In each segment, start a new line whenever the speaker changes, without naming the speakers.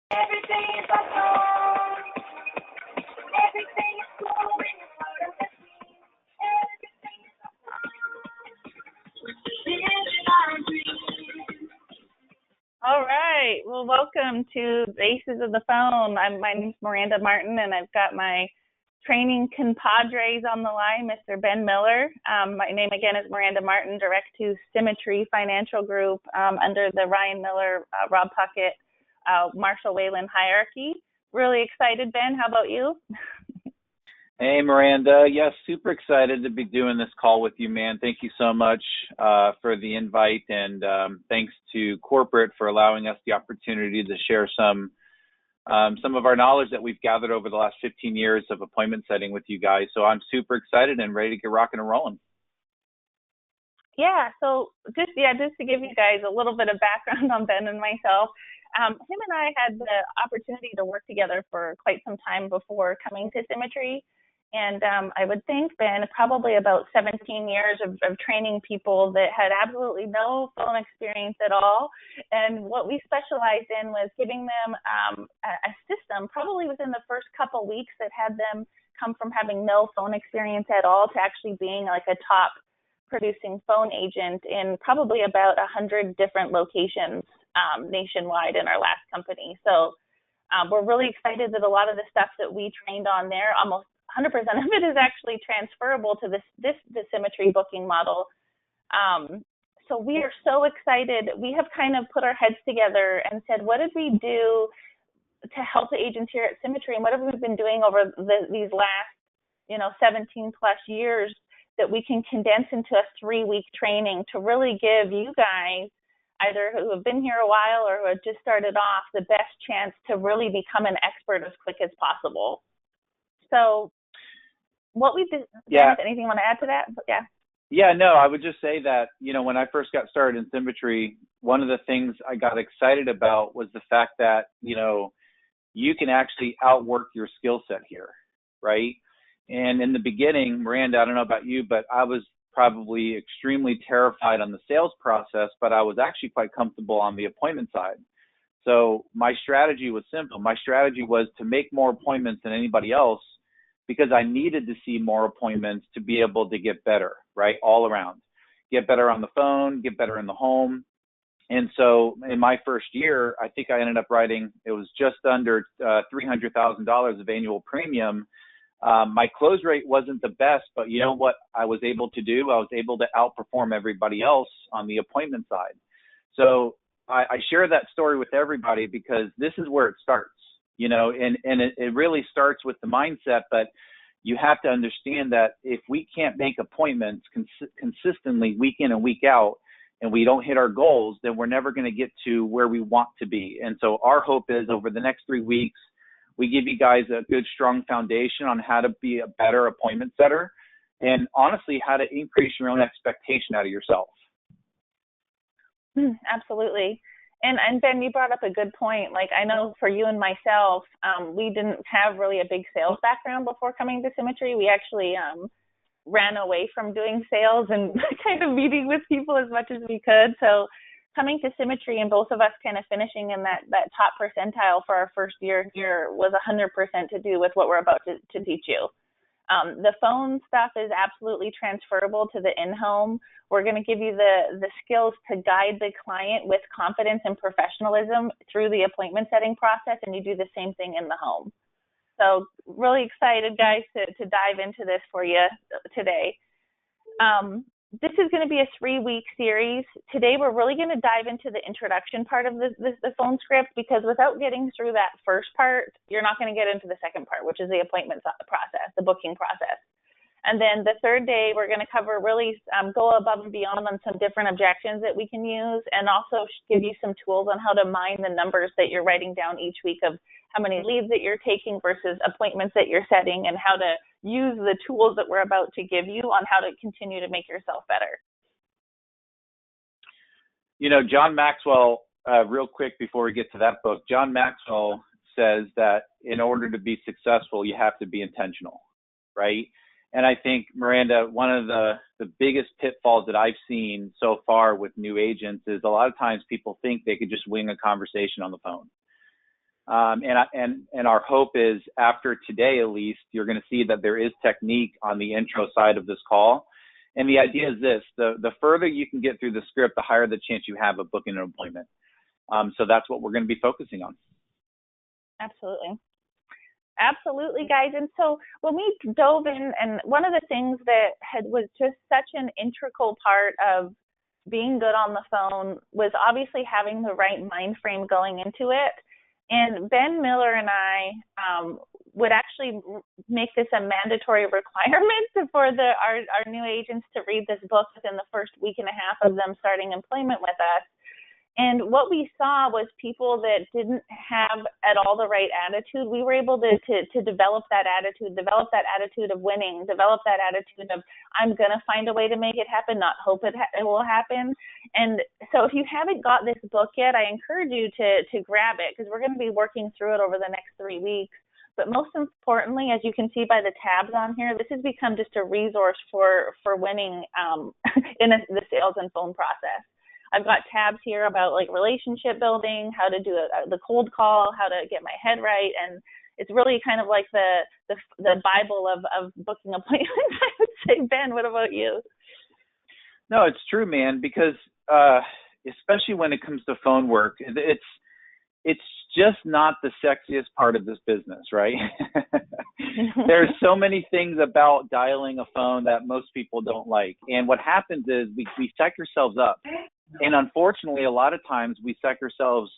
Everything is awesome. Everything is cool when you're part of the team. Everything is awesome. Living our dreams. All right. Well, welcome to Aces of the Phone. My name's Miranda Martin, and I've got my training compadres on the line, Mr. Ben Miller. My name again is Miranda Martin, direct to Symmetry Financial Group under the Ryan Miller, Rob Puckett, Marshall Whalen hierarchy. Really excited, Ben. How about you?
Hey, Miranda. Yes, super excited to be doing this call with you, man. Thank you so much for the invite, and thanks to corporate for allowing us the opportunity to share some of our knowledge that we've gathered over the last 15 years of appointment setting with you guys. So I'm super excited and ready to get rocking and rolling.
Yeah, so just to give you guys a little bit of background on Ben and myself, him and I had the opportunity to work together for quite some time before coming to Symmetry. And I would think, Ben, probably about 17 years of training people that had absolutely no phone experience at all. And what we specialized in was giving them a system, probably within the first couple weeks, that had them come from having no phone experience at all to actually being like a top producing phone agent in probably about 100 different locations nationwide in our last company. So we're really excited that a lot of the stuff that we trained on there, almost 100% of it, is actually transferable to the Symmetry booking model. So we are so excited. We have kind of put our heads together and said, what did we do to help the agents here at Symmetry, and what have we been doing over these last 17 plus years that we can condense into a 3-week training to really give you guys, either who have been here a while or who have just started off, the best chance to really become an expert as quick as possible. So what we did, anything you want to add to that?
Yeah, no, I would just say that, when I first got started in Symmetry, one of the things I got excited about was the fact that, you can actually outwork your skill set here, right? And in the beginning, Miranda, I don't know about you, but I was probably extremely terrified on the sales process, but I was actually quite comfortable on the appointment side. So my strategy was simple. My strategy was to make more appointments than anybody else because I needed to see more appointments to be able to get better, right? All around. Get better on the phone, get better in the home. And so in my first year, I think I ended up writing, it was just under $300,000 of annual premium. My close rate wasn't the best, but you know what I was able to do? I was able to outperform everybody else on the appointment side. So I share that story with everybody because this is where it starts, and it really starts with the mindset, but you have to understand that if we can't make appointments consistently week in and week out, and we don't hit our goals, then we're never going to get to where we want to be. And so our hope is over the next 3 weeks, we give you guys a good, strong foundation on how to be a better appointment setter and honestly, how to increase your own expectation out of yourself.
Absolutely. And Ben, you brought up a good point. Like, I know for you and myself, we didn't have really a big sales background before coming to Symmetry. We actually ran away from doing sales and kind of meeting with people as much as we could. So coming to Symmetry and both of us kind of finishing in that top percentile for our first year here was 100% to do with what we're about to teach you. The phone stuff is absolutely transferable to the in-home. We're going to give you the skills to guide the client with confidence and professionalism through the appointment setting process, and you do the same thing in the home. So really excited, guys, to dive into this for you today. This is going to be a 3-week series. Today, we're really going to dive into the introduction part of the phone script, because without getting through that first part, you're not going to get into the second part, which is the appointment process, the booking process. And then the third day, we're going to cover really go above and beyond on some different objections that we can use, and also give you some tools on how to mine the numbers that you're writing down each week of how many leads that you're taking versus appointments that you're setting, and how to use the tools that we're about to give you on how to continue to make yourself better.
John Maxwell, real quick before we get to that book, John Maxwell says that in order to be successful, you have to be intentional, right? And I think, Miranda, one of the biggest pitfalls that I've seen so far with new agents is a lot of times people think they could just wing a conversation on the phone. And our hope is after today, at least, you're going to see that there is technique on the intro side of this call. And the idea is this: the further you can get through the script, the higher the chance you have of booking an appointment. So that's what we're going to be focusing on.
Absolutely, guys. And so when we dove in, and one of the things that was just such an integral part of being good on the phone was obviously having the right mind frame going into it. And Ben Miller and I would actually make this a mandatory requirement for our new agents to read this book within the first week and a half of them starting employment with us. And what we saw was people that didn't have at all the right attitude. We were able to develop that attitude of winning, develop that attitude of I'm going to find a way to make it happen, not hope it will happen. And so if you haven't got this book yet, I encourage you to grab it, because we're going to be working through it over the next 3 weeks. But most importantly, as you can see by the tabs on here, this has become just a resource for winning in the sales and phone process. I've got tabs here about like relationship building, how to do the cold call, how to get my head right, and it's really kind of like the Bible of booking appointments. I would say, Ben, what about you?
No, it's true, man. Because especially when it comes to phone work, it's just not the sexiest part of this business, right? There's so many things about dialing a phone that most people don't like, and what happens is we psych ourselves up. And unfortunately, a lot of times we psych ourselves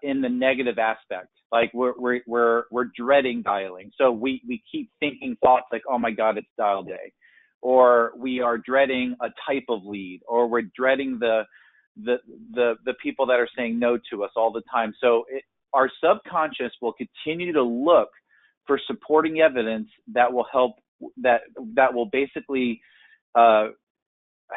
in the negative aspect. Like we're dreading dialing. So we keep thinking thoughts like, oh my God, it's dial day. Or we are dreading a type of lead, or we're dreading the people that are saying no to us all the time. So our subconscious will continue to look for supporting evidence that will help, that will basically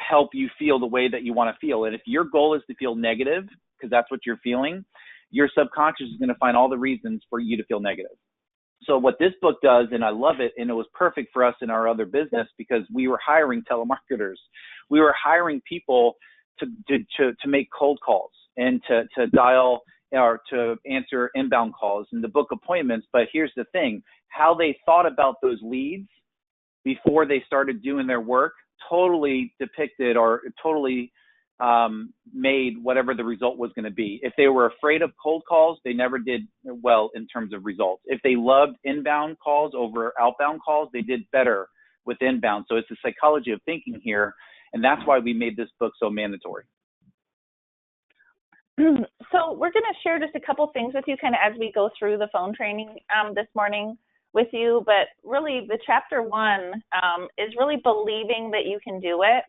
help you feel the way that you want to feel. And if your goal is to feel negative, because that's what you're feeling, your subconscious is going to find all the reasons for you to feel negative. So what this book does, and I love it, and it was perfect for us in our other business because we were hiring telemarketers. We were hiring people to make cold calls and to dial or to answer inbound calls and to book appointments. But here's the thing: how they thought about those leads before they started doing their work totally depicted or totally made whatever the result was going to be. If they were afraid of cold calls, they never did well in terms of results. If they loved inbound calls over outbound calls, they did better with inbound. So it's the psychology of thinking here, and that's why we made this book so mandatory.
So we're going to share just a couple things with you kind of as we go through the phone training this morning with you, but really the chapter 1 is really believing that you can do it.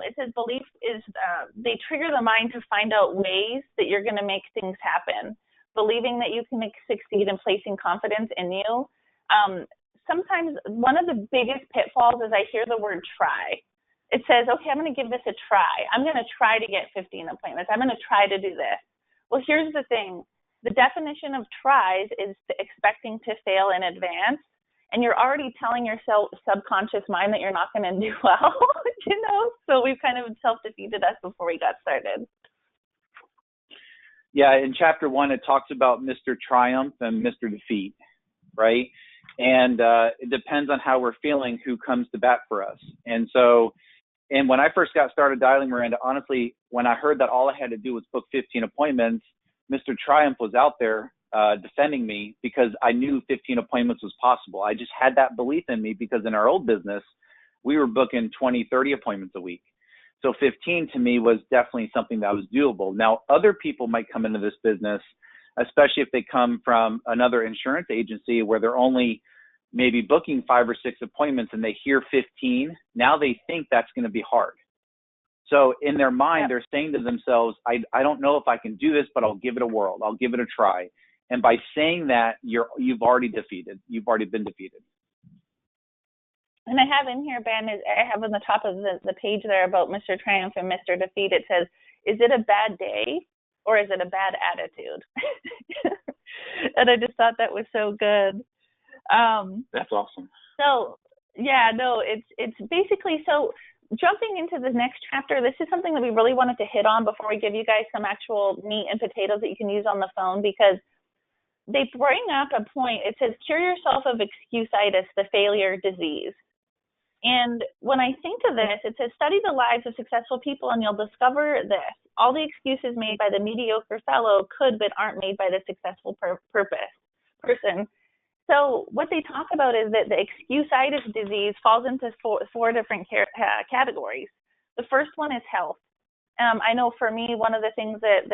It says belief is, they trigger the mind to find out ways that you're going to make things happen. Believing that you can succeed and placing confidence in you. Sometimes one of the biggest pitfalls is I hear the word try. It says, okay, I'm going to give this a try. I'm going to try to get 15 appointments. I'm going to try to do this. Well, here's the thing. The definition of tries is expecting to fail in advance, and you're already telling your subconscious mind that you're not going to do well, So we've kind of self-defeated us before we got started.
Yeah, in chapter 1, it talks about Mr. Triumph and Mr. Defeat, right? And it depends on how we're feeling who comes to bat for us. And when I first got started dialing, Miranda, honestly, when I heard that all I had to do was book 15 appointments, Mr. Triumph was out there defending me because I knew 15 appointments was possible. I just had that belief in me because in our old business, we were booking 20, 30 appointments a week. So 15 to me was definitely something that was doable. Now, other people might come into this business, especially if they come from another insurance agency where they're only maybe booking 5 or 6 appointments and they hear 15. Now they think that's going to be hard. So in their mind, they're saying to themselves, I don't know if I can do this, but I'll give it a whirl. I'll give it a try. And by saying that, you've already defeated. You've already been defeated.
And I have in here, Ben, I have on the top of the page there about Mr. Triumph and Mr. Defeat. It says, is it a bad day or is it a bad attitude? And I just thought that was so good.
That's awesome.
So, yeah, no, it's basically, so jumping into the next chapter, this is something that we really wanted to hit on before we give you guys some actual meat and potatoes that you can use on the phone, because they bring up a point. It says, cure yourself of excusitis, the failure disease. And when I think of this, it says, study the lives of successful people and you'll discover this. All the excuses made by the mediocre fellow could but aren't made by the successful person. So what they talk about is that the excusitis disease falls into four different categories. The first one is health. I know for me, one of the things that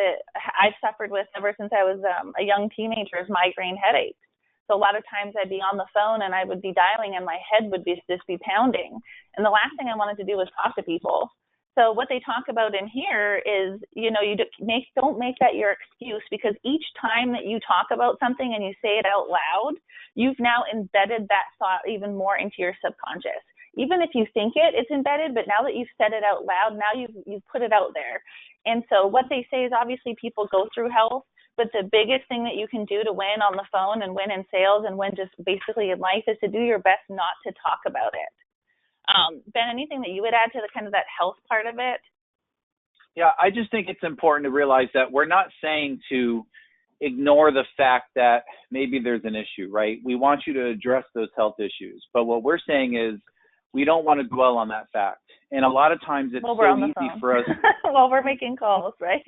I've suffered with ever since I was a young teenager is migraine headaches. So a lot of times I'd be on the phone and I would be dialing and my head would just be pounding. And the last thing I wanted to do was talk to people. So what they talk about in here is, you don't make that your excuse, because each time that you talk about something and you say it out loud, you've now embedded that thought even more into your subconscious. Even if you think it's embedded, but now that you've said it out loud, now you've put it out there. And so what they say is, obviously people go through health, but the biggest thing that you can do to win on the phone and win in sales and win just basically in life is to do your best not to talk about it. Ben, anything that you would add to the kind of that health part of it?
Yeah, I just think it's important to realize that we're not saying to ignore the fact that maybe there's an issue, right? We want you to address those health issues. But what we're saying is we don't want to dwell on that fact. And a lot of times it's so easy for us.
While we're making calls, right?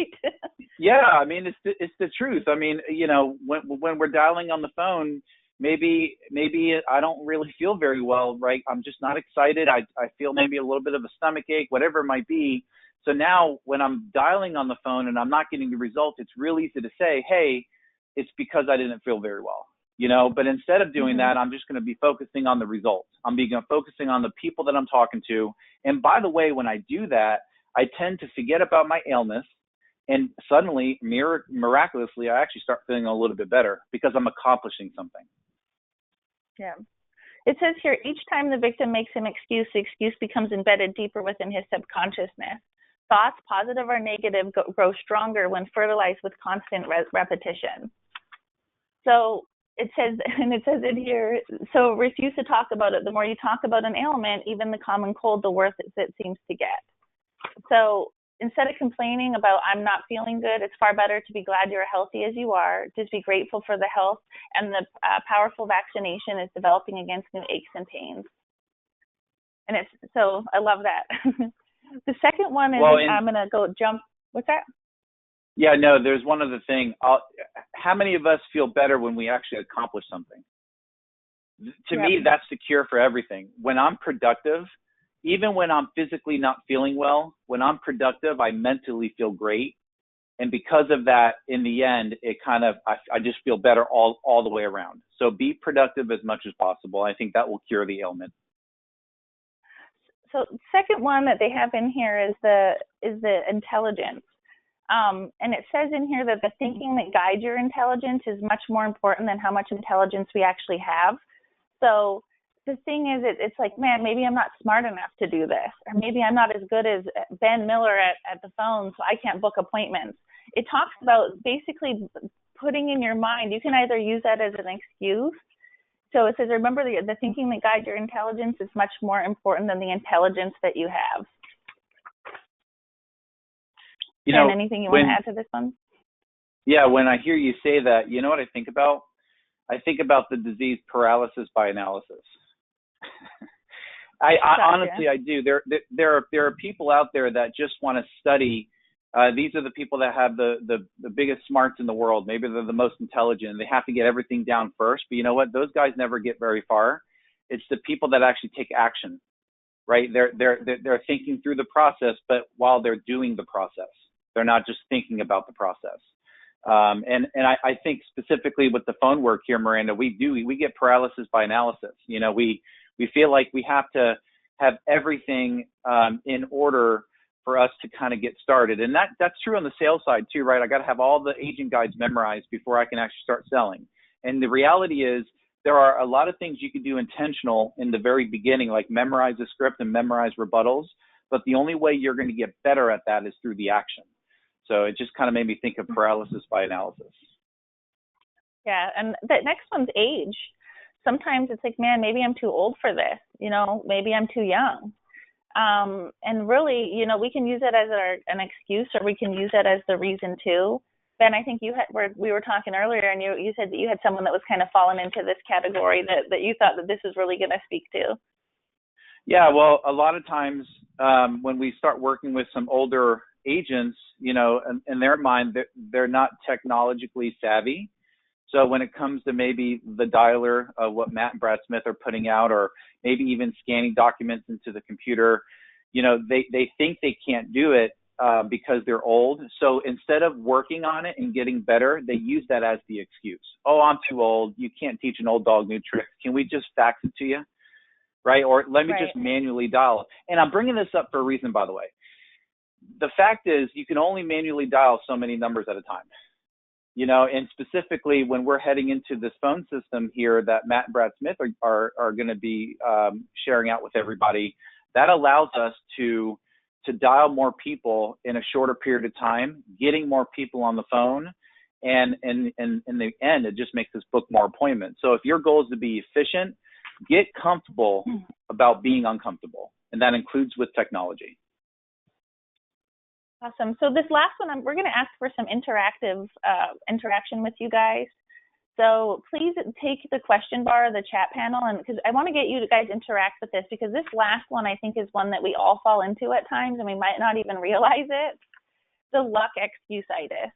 Yeah, I mean, it's the truth. I mean, when we're dialing on the phone, maybe I don't really feel very well, right? I'm just not excited. I feel maybe a little bit of a stomach ache, whatever it might be. So now when I'm dialing on the phone and I'm not getting the results, it's real easy to say, hey, it's because I didn't feel very well, but instead of doing that, I'm just going to be focusing on the results. I'm focusing on the people that I'm talking to. And by the way, when I do that, I tend to forget about my illness. And suddenly, miraculously, I actually start feeling a little bit better because I'm accomplishing something.
Yeah. It says here, each time the victim makes an excuse, the excuse becomes embedded deeper within his subconsciousness. Thoughts, positive or negative, grow stronger when fertilized with constant repetition. So it says in here, so refuse to talk about it. The more you talk about an ailment, even the common cold, the worse it seems to get. So instead of complaining about, I'm not feeling good, it's far better to be glad you're healthy as you are. Just be grateful for the health, and the powerful vaccination is developing against new aches and pains. And so I love that. The second one is, I'm going to go jump. What's that?
Yeah, no, there's one other thing. How many of us feel better when we actually accomplish something? To me, that's the cure for everything. When I'm productive, even when I'm physically not feeling well, when I'm productive, I mentally feel great. And because of that, in the end, it I just feel better all the way around. So be productive as much as possible. I think that will cure the ailment.
So second one that they have in here is the intelligence. And it says in here that the thinking that guides your intelligence is much more important than how much intelligence we actually have. So the thing is, it's like, man, maybe I'm not smart enough to do this, or maybe I'm not as good as Ben Miller at the phone, so I can't book appointments. It talks about basically putting in your mind, you can either use that as an excuse. So it says, remember, the thinking that guides your intelligence is much more important than the intelligence that you have. And anything you want to add to this one?
Yeah, when I hear you say that, you know what I think about? I think about the disease paralysis by analysis. I honestly, I do. There are people out there that just want to study. These are the people that have the biggest smarts in the world. Maybe they're the most intelligent. They have to get everything down first. But you know what? Those guys never get very far. It's the people that actually take action, right? They're thinking through the process, but while they're doing the process, they're not just thinking about the process. And I think specifically with the phone work here, Miranda, we get paralysis by analysis. We feel like we have to have everything in order for us to kind of get started. And that's true on the sales side too, right? I got to have all the agent guides memorized before I can actually start selling. And the reality is there are a lot of things you can do intentional in the very beginning, like memorize the script and memorize rebuttals. But the only way you're going to get better at that is through the action. So it just kind of made me think of paralysis by analysis. Yeah,
and the next one's age. Sometimes it's like, man, maybe I'm too old for this. Maybe I'm too young. And really, we can use it as an excuse, or we can use it as the reason too. Ben, I think we were talking earlier, and you said that you had someone that was kind of fallen into this category that you thought that this is really going to speak to.
Yeah, well, a lot of times when we start working with some older agents, in their mind, they're not technologically savvy. So when it comes to maybe the dialer of what Matt and Brad Smith are putting out, or maybe even scanning documents into the computer, they think they can't do it because they're old. So instead of working on it and getting better, they use that as the excuse. Oh, I'm too old. You can't teach an old dog new tricks. Can we just fax it to you? Right? Or let me just manually dial. And I'm bringing this up for a reason, by the way. The fact is, you can only manually dial so many numbers at a time. And specifically when we're heading into this phone system here that Matt and Brad Smith are going to be sharing out with everybody, that allows us to dial more people in a shorter period of time, getting more people on the phone, and in the end, it just makes us book more appointments. So if your goal is to be efficient, get comfortable about being uncomfortable, and that includes with technology.
Awesome. So this last one, we're going to ask for some interactive interaction with you guys. So please take the question bar, the chat panel, and because I want to get you guys interact with this, because this last one I think is one that we all fall into at times, and we might not even realize it. The luck excuse-itis.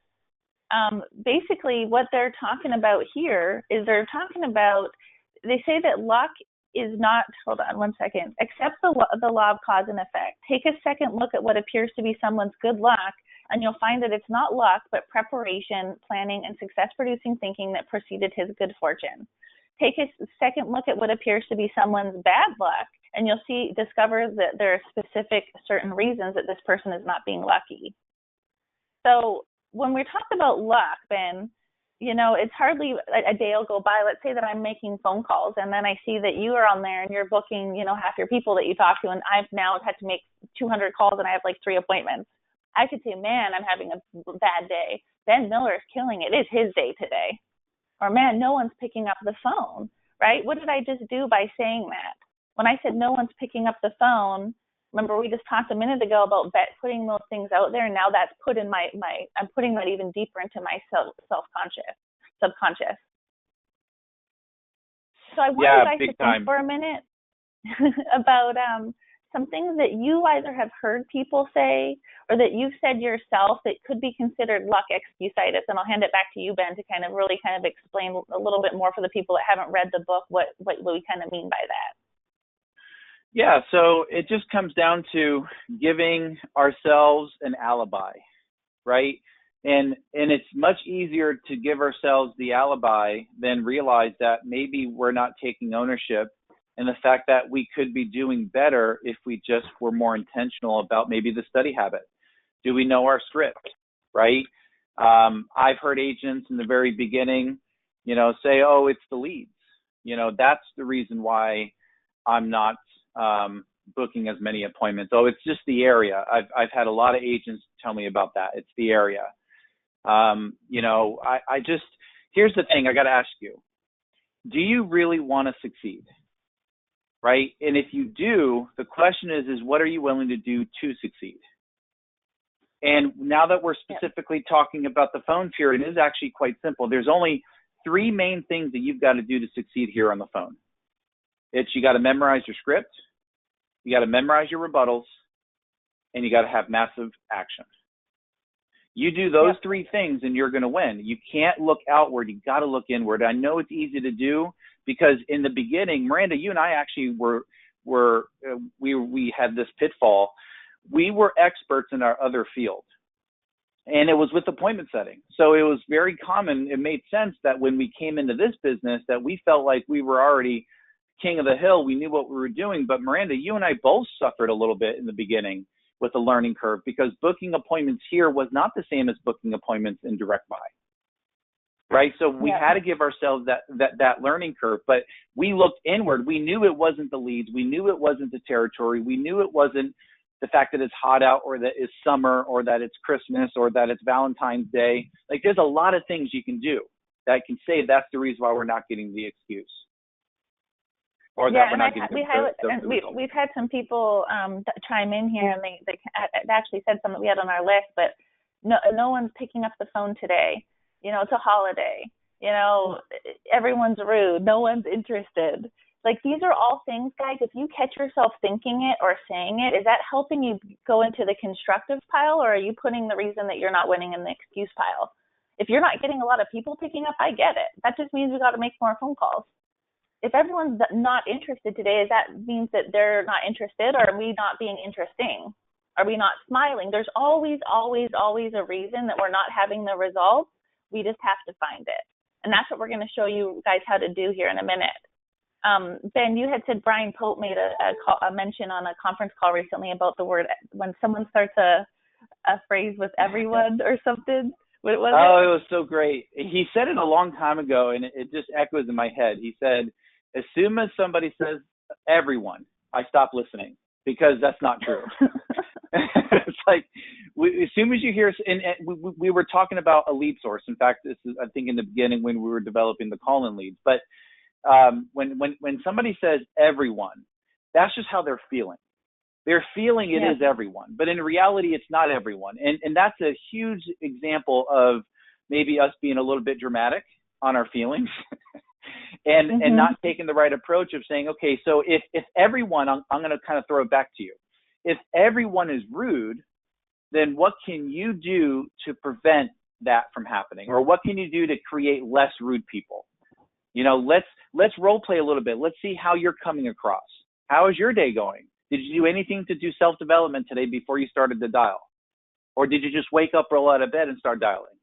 Basically, what they're talking about here is they say that luck is not, hold on one second, accept the law of cause and effect. Take a second look at what appears to be someone's good luck, and you'll find that it's not luck, but preparation, planning, and success-producing thinking that preceded his good fortune. Take a second look at what appears to be someone's bad luck, and you'll discover that there are specific certain reasons that this person is not being lucky. So when we talk about luck, Ben, it's hardly a day will go by. Let's say that I'm making phone calls, and then I see that you are on there and you're booking, half your people that you talk to, and I've now had to make 200 calls and I have like 3 appointments. I could say, man, I'm having a bad day. Ben Miller is killing it. It's his day today. Or, man, no one's picking up the phone, right? What did I just do by saying that? When I said no one's picking up the phone, remember we just talked a minute ago about putting those things out there, and now that's put in I'm putting that even deeper into my subconscious. So I want you guys to think for a minute about some things that you either have heard people say or that you've said yourself that could be considered luck excuse-itis. And I'll hand it back to you, Ben, to kind of explain a little bit more for the people that haven't read the book what we kind of mean by that.
Yeah, so it just comes down to giving ourselves an alibi, right? And it's much easier to give ourselves the alibi than realize that maybe we're not taking ownership, and the fact that we could be doing better if we just were more intentional about maybe the study habit. Do we know our script, right? I've heard agents in the very beginning, say, oh, it's the leads. That's the reason why I'm not booking as many appointments. Oh, it's just the area. I've had a lot of agents tell me about that. It's the area. Here's the thing I got to ask you. Do you really want to succeed? Right? And if you do, the question is what are you willing to do to succeed? And now that we're specifically talking about the phone period, it is actually quite simple. There's only 3 main things that you've got to do to succeed here on the phone. You got to memorize your script, you got to memorize your rebuttals, and you got to have massive action. You do those 3 things and you're going to win. You can't look outward. You got to look inward. I know it's easy to do because in the beginning, Miranda, you and I actually we had this pitfall. We were experts in our other field, and it was with appointment setting. So it was very common. It made sense that when we came into this business that we felt like we were already king of the hill. We knew what we were doing. But Miranda, you and I both suffered a little bit in the beginning with the learning curve because booking appointments here was not the same as booking appointments in direct buy. Right. So we had to give ourselves that learning curve, but we looked inward. We knew it wasn't the leads. We knew it wasn't the territory. We knew it wasn't the fact that it's hot out or that it's summer or that it's Christmas or that it's Valentine's Day. Like there's a lot of things you can do that can say that's the reason why we're not getting the excuse. Or that we're not getting
we've had some people chime in here, and they actually said something that we had on our list, but no one's picking up the phone today. It's a holiday. Everyone's rude. No one's interested. Like, these are all things, guys, if you catch yourself thinking it or saying it, is that helping you go into the constructive pile, or are you putting the reason that you're not winning in the excuse pile? If you're not getting a lot of people picking up, I get it. That just means we got to make more phone calls. If everyone's not interested today, that means that they're not interested, or are we not being interesting? Are we not smiling? There's always, always, always a reason that we're not having the results. We just have to find it. And that's what we're going to show you guys how to do here in a minute. Ben, you had said Brian Pope made a mention on a conference call recently about the word, when someone starts a phrase with everyone or something. What was it?
It was so great. He said it a long time ago, and it just echoes in my head. He said, as soon as somebody says everyone, I stop listening, because that's not true. It's like, as soon as you hear, and we were talking about a lead source. In fact, this is, I think, in the beginning when we were developing the call-in leads. But when somebody says everyone, that's just how they're feeling. They're feeling it is everyone, but in reality, it's not everyone. And that's a huge example of maybe us being a little bit dramatic on our feelings and not taking the right approach of saying, okay, so if everyone, I'm going to kind of throw it back to you. If everyone is rude, then what can you do to prevent that from happening? Or what can you do to create less rude people? Let's role play a little bit. Let's see how you're coming across. How is your day going? Did you do anything to do self-development today before you started to dial? Or did you just wake up, roll out of bed, and start dialing?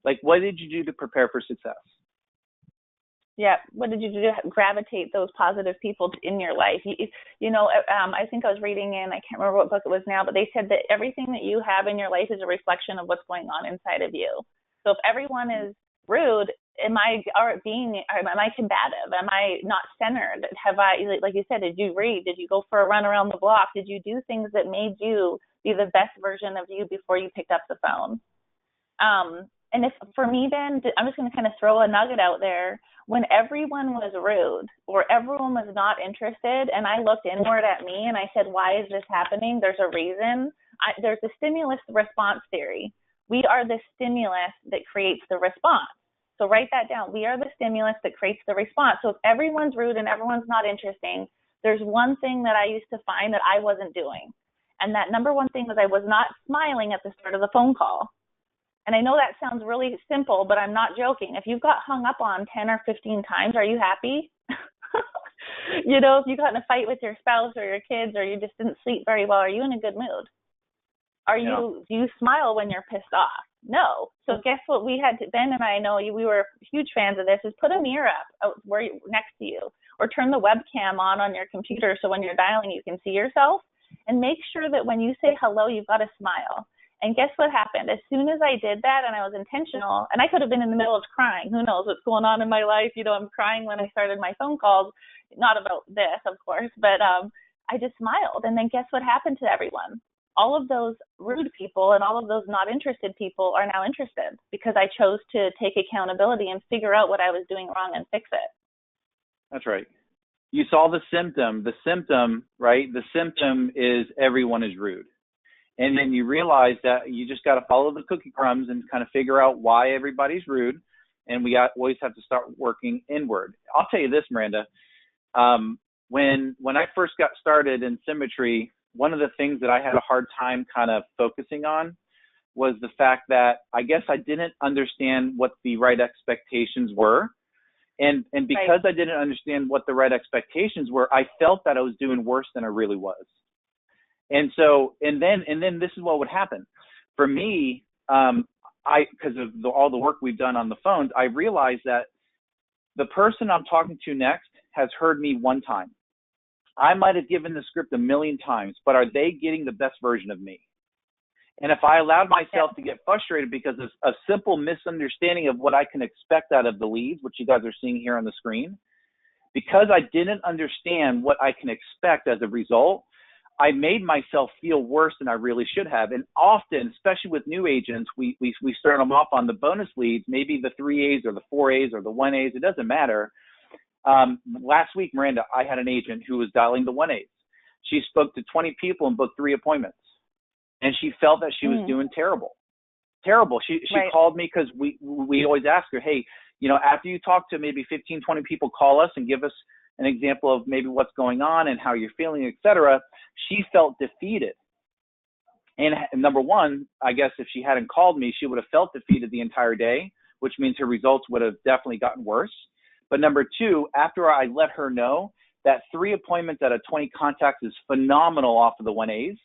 Like, what did you do to prepare for success?
Yeah, what did you do to gravitate those positive people in your life? I think I was reading I can't remember what book it was now, but they said that everything that you have in your life is a reflection of what's going on inside of you. So if everyone is rude, am I combative? Am I not centered? Have I, like you said, did you read? Did you go for a run around the block? Did you do things that made you be the best version of you before you picked up the phone? And if for me, Ben, I'm just going to kind of throw a nugget out there. When everyone was rude or everyone was not interested, and I looked inward at me and I said, why is this happening? There's a reason. There's a stimulus response theory. We are the stimulus that creates the response. So write that down. We are the stimulus that creates the response. So if everyone's rude and everyone's not interesting, there's one thing that I used to find that I wasn't doing. And that number one thing was I was not smiling at the start of the phone call. And I know that sounds really simple, but I'm not joking. If you've got hung up on 10 or 15 times, are you happy? If you got in a fight with your spouse or your kids, or you just didn't sleep very well, are you in a good mood? Do you smile when you're pissed off? No. So guess what we had to, Ben and I know we were huge fans of this, is put a mirror up next to you, or turn the webcam on your computer so when you're dialing you can see yourself, and make sure that when you say hello, you've got a smile. And guess what happened? As soon as I did that and I was intentional, and I could have been in the middle of crying. Who knows what's going on in my life? I'm crying when I started my phone calls, not about this, of course, but I just smiled. And then guess what happened to everyone? All of those rude people and all of those not interested people are now interested, because I chose to take accountability and figure out what I was doing wrong and fix it.
That's right. You saw the symptom. The symptom, right? The symptom is everyone is rude. And then you realize that you just got to follow the cookie crumbs and kind of figure out why everybody's rude. And we always have to start working inward. I'll tell you this, Miranda. When I first got started in Symmetry, one of the things that I had a hard time kind of focusing on was the fact that I guess I didn't understand what the right expectations were. And because I didn't understand what the right expectations were, I felt that I was doing worse than I really was. And so, and then this is what would happen for me. Because of all the work we've done on the phones, I realized that the person I'm talking to next has heard me one time. I might have given the script a million times, but are they getting the best version of me? And if I allowed myself to get frustrated because of a simple misunderstanding of what I can expect out of the leads, which you guys are seeing here on the screen, because I didn't understand what I can expect as a result, I made myself feel worse than I really should have. And often, especially with new agents, we start them off on the bonus leads, maybe the 3As or the 4As or the 1As, it doesn't matter. Last week, Miranda, I had an agent who was dialing the 1As. She spoke to 20 people and booked 3 appointments. And she felt that she was doing terrible. terrible. She
Right.
called me because we always ask her, hey, after you talk to maybe 15, 20 people, call us and give us an example of maybe what's going on and how you're feeling, et cetera. She felt defeated. And number one, I guess if she hadn't called me, she would have felt defeated the entire day, which means her results would have definitely gotten worse. But number two, after I let her know that 3 appointments out of 20 contacts is phenomenal off of the 1As,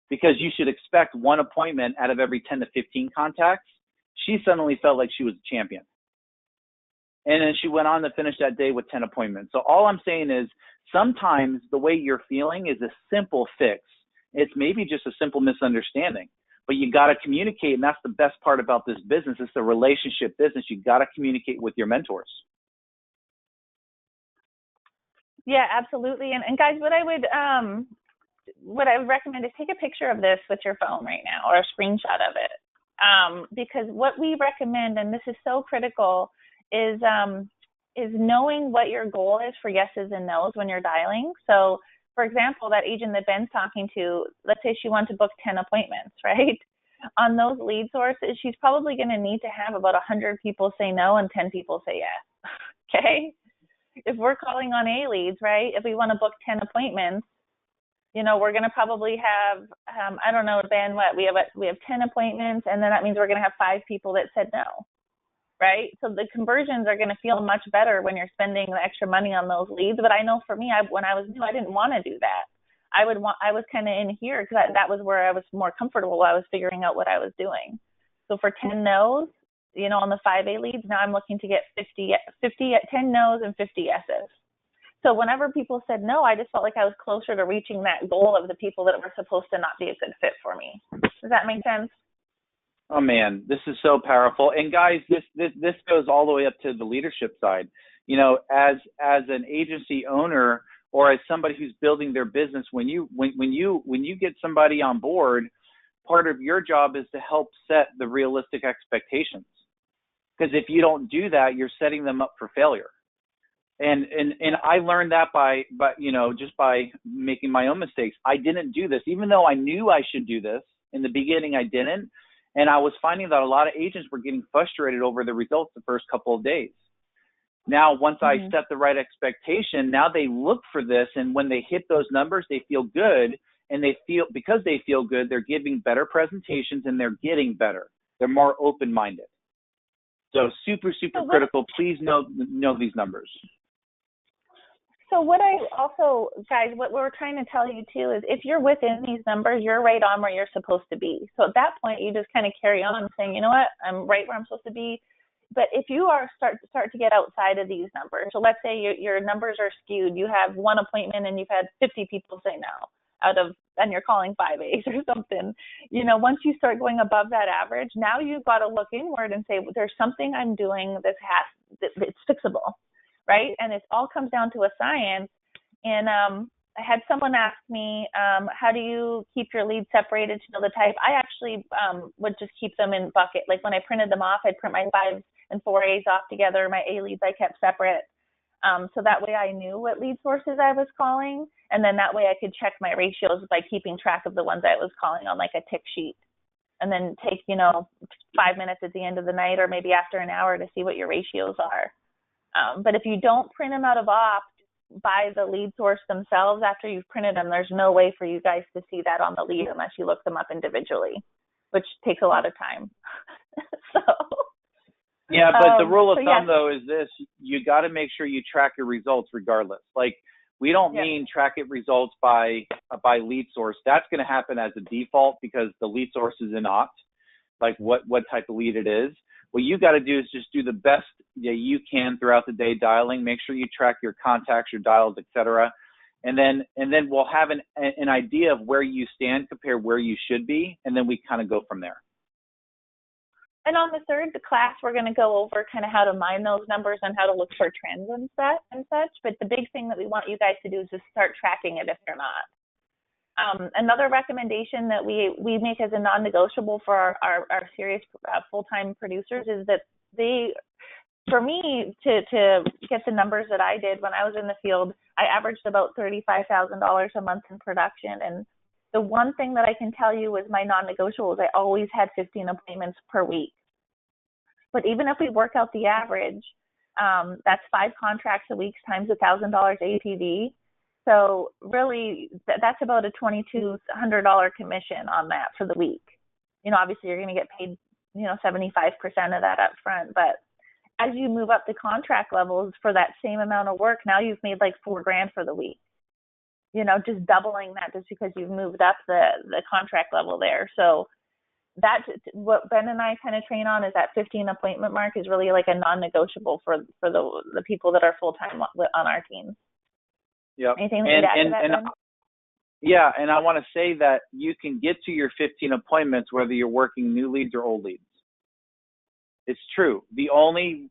because you should expect 1 appointment out of every 10 to 15 contacts, she suddenly felt like she was a champion. And then she went on to finish that day with 10 appointments. So all I'm saying is sometimes the way you're feeling is a simple fix. It's maybe just a simple misunderstanding, but you got to communicate. And that's the best part about this business. It's the relationship business. You got to communicate with your mentors.
Yeah, absolutely. And guys, what I would recommend is take a picture of this with your phone right now, or a screenshot of it. Because what we recommend, and this is so critical, is knowing what your goal is for yeses and nos when you're dialing. So, for example, that agent that Ben's talking to, let's say she wants to book 10 appointments, right? On those lead sources, she's probably going to need to have about 100 people say no and 10 people say yes. Okay? If we're calling on A leads, right? If we want to book 10 appointments, we're going to probably have, I don't know, Ben, what? We have 10 appointments, and then that means we're going to have 5 people that said no, right? So the conversions are going to feel much better when you're spending the extra money on those leads. But I know for me, when I was new, I didn't want to do that. I was kind of in here because that was where I was more comfortable while I was figuring out what I was doing. So for 10 no's, on the 5A leads, now I'm looking to get 10 no's and 50 yeses. So whenever people said no, I just felt like I was closer to reaching that goal of the people that were supposed to not be a good fit for me. Does that make sense?
Oh man, this is so powerful. And guys, this goes all the way up to the leadership side. As an agency owner, or as somebody who's building their business, when you get somebody on board, part of your job is to help set the realistic expectations. Because if you don't do that, you're setting them up for failure. And I learned that just by making my own mistakes. I didn't do this, even though I knew I should do this. In the beginning, I didn't. And I was finding that a lot of agents were getting frustrated over the results the first couple of days. Now, once I set the right expectation, now they look for this. And when they hit those numbers, they feel good. And because they feel good, they're giving better presentations and they're getting better. They're more open-minded. So super, super critical. Please know these numbers.
So what we're trying to tell you too is if you're within these numbers, you're right on where you're supposed to be. So at that point, you just kind of carry on saying, you know what, I'm right where I'm supposed to be. But if you start to get outside of these numbers, so let's say your numbers are skewed, you have 1 appointment and you've had 50 people say no and you're calling 5As or something, once you start going above that average, now you've got to look inward and say, well, there's something I'm doing it's fixable, right? And it all comes down to a science. And I had someone ask me, how do you keep your leads separated to know the type? I actually would just keep them in bucket. Like when I printed them off, I'd print my 5s and 4As off together. My A leads I kept separate. So that way I knew what lead sources I was calling. And then that way I could check my ratios by keeping track of the ones I was calling on like a tick sheet. And then take, 5 minutes at the end of the night or maybe after an hour to see what your ratios are. But if you don't print them out of opt by the lead source themselves after you've printed them, there's no way for you guys to see that on the lead unless you look them up individually, which takes a lot of time.
Yeah, but the rule of thumb, though, is this. You got to make sure you track your results regardless. Like, we don't mean track it results by lead source. That's going to happen as a default because the lead source is in opt, like what type of lead it is. What you got to do is just do the best that you can throughout the day dialing. Make sure you track your contacts, your dials, etc. And then we'll have an idea of where you stand compared where you should be, and then we kind of go from there.
And on the third class, we're going to go over kind of how to mine those numbers and how to look for trends and such. But the big thing that we want you guys to do is just start tracking it if you're not. Another recommendation that we make as a non-negotiable for our serious full-time producers is that for me to get the numbers that I did when I was in the field, I averaged about $35,000 a month in production. And The one thing that I can tell you was my non-negotiables. I always had 15 appointments per week. But even if we work out the average, that's 5 contracts a week times $1,000 APV. So really, that's about a $2,200 commission on that for the week. Obviously you're going to get paid, 75% of that up front. But as you move up the contract levels for that same amount of work, now you've made like $4,000 for the week. Just doubling that just because you've moved up the contract level there. So that's what Ben and I kind of train on, is that 15 appointment mark is really like a non-negotiable for the people that are full-time on our team.
Yep.
Anything that you'd add to that, Ben?
Yeah, and I want to say that you can get to your 15 appointments whether you're working new leads or old leads. It's true. The only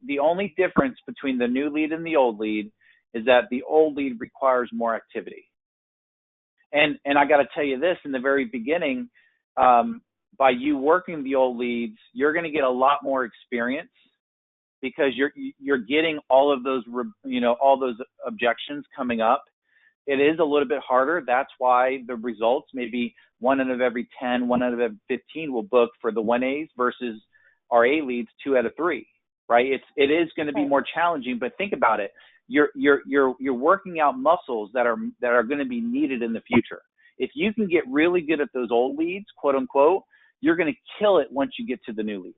difference between the new lead and the old lead is that the old lead requires more activity. And I got to tell you this, in the very beginning, by you working the old leads, you're going to get a lot more experience because you're getting all of those, all those objections coming up. It is a little bit harder. That's why the results, maybe 1 out of every 10, 1 out of every 15 will book for the 1As versus our A leads 2 out of 3, right? It is going to be more challenging, but think about it. You're working out muscles that are going to be needed in the future. If you can get really good at those old leads, quote unquote, you're going to kill it once you get to the new leads,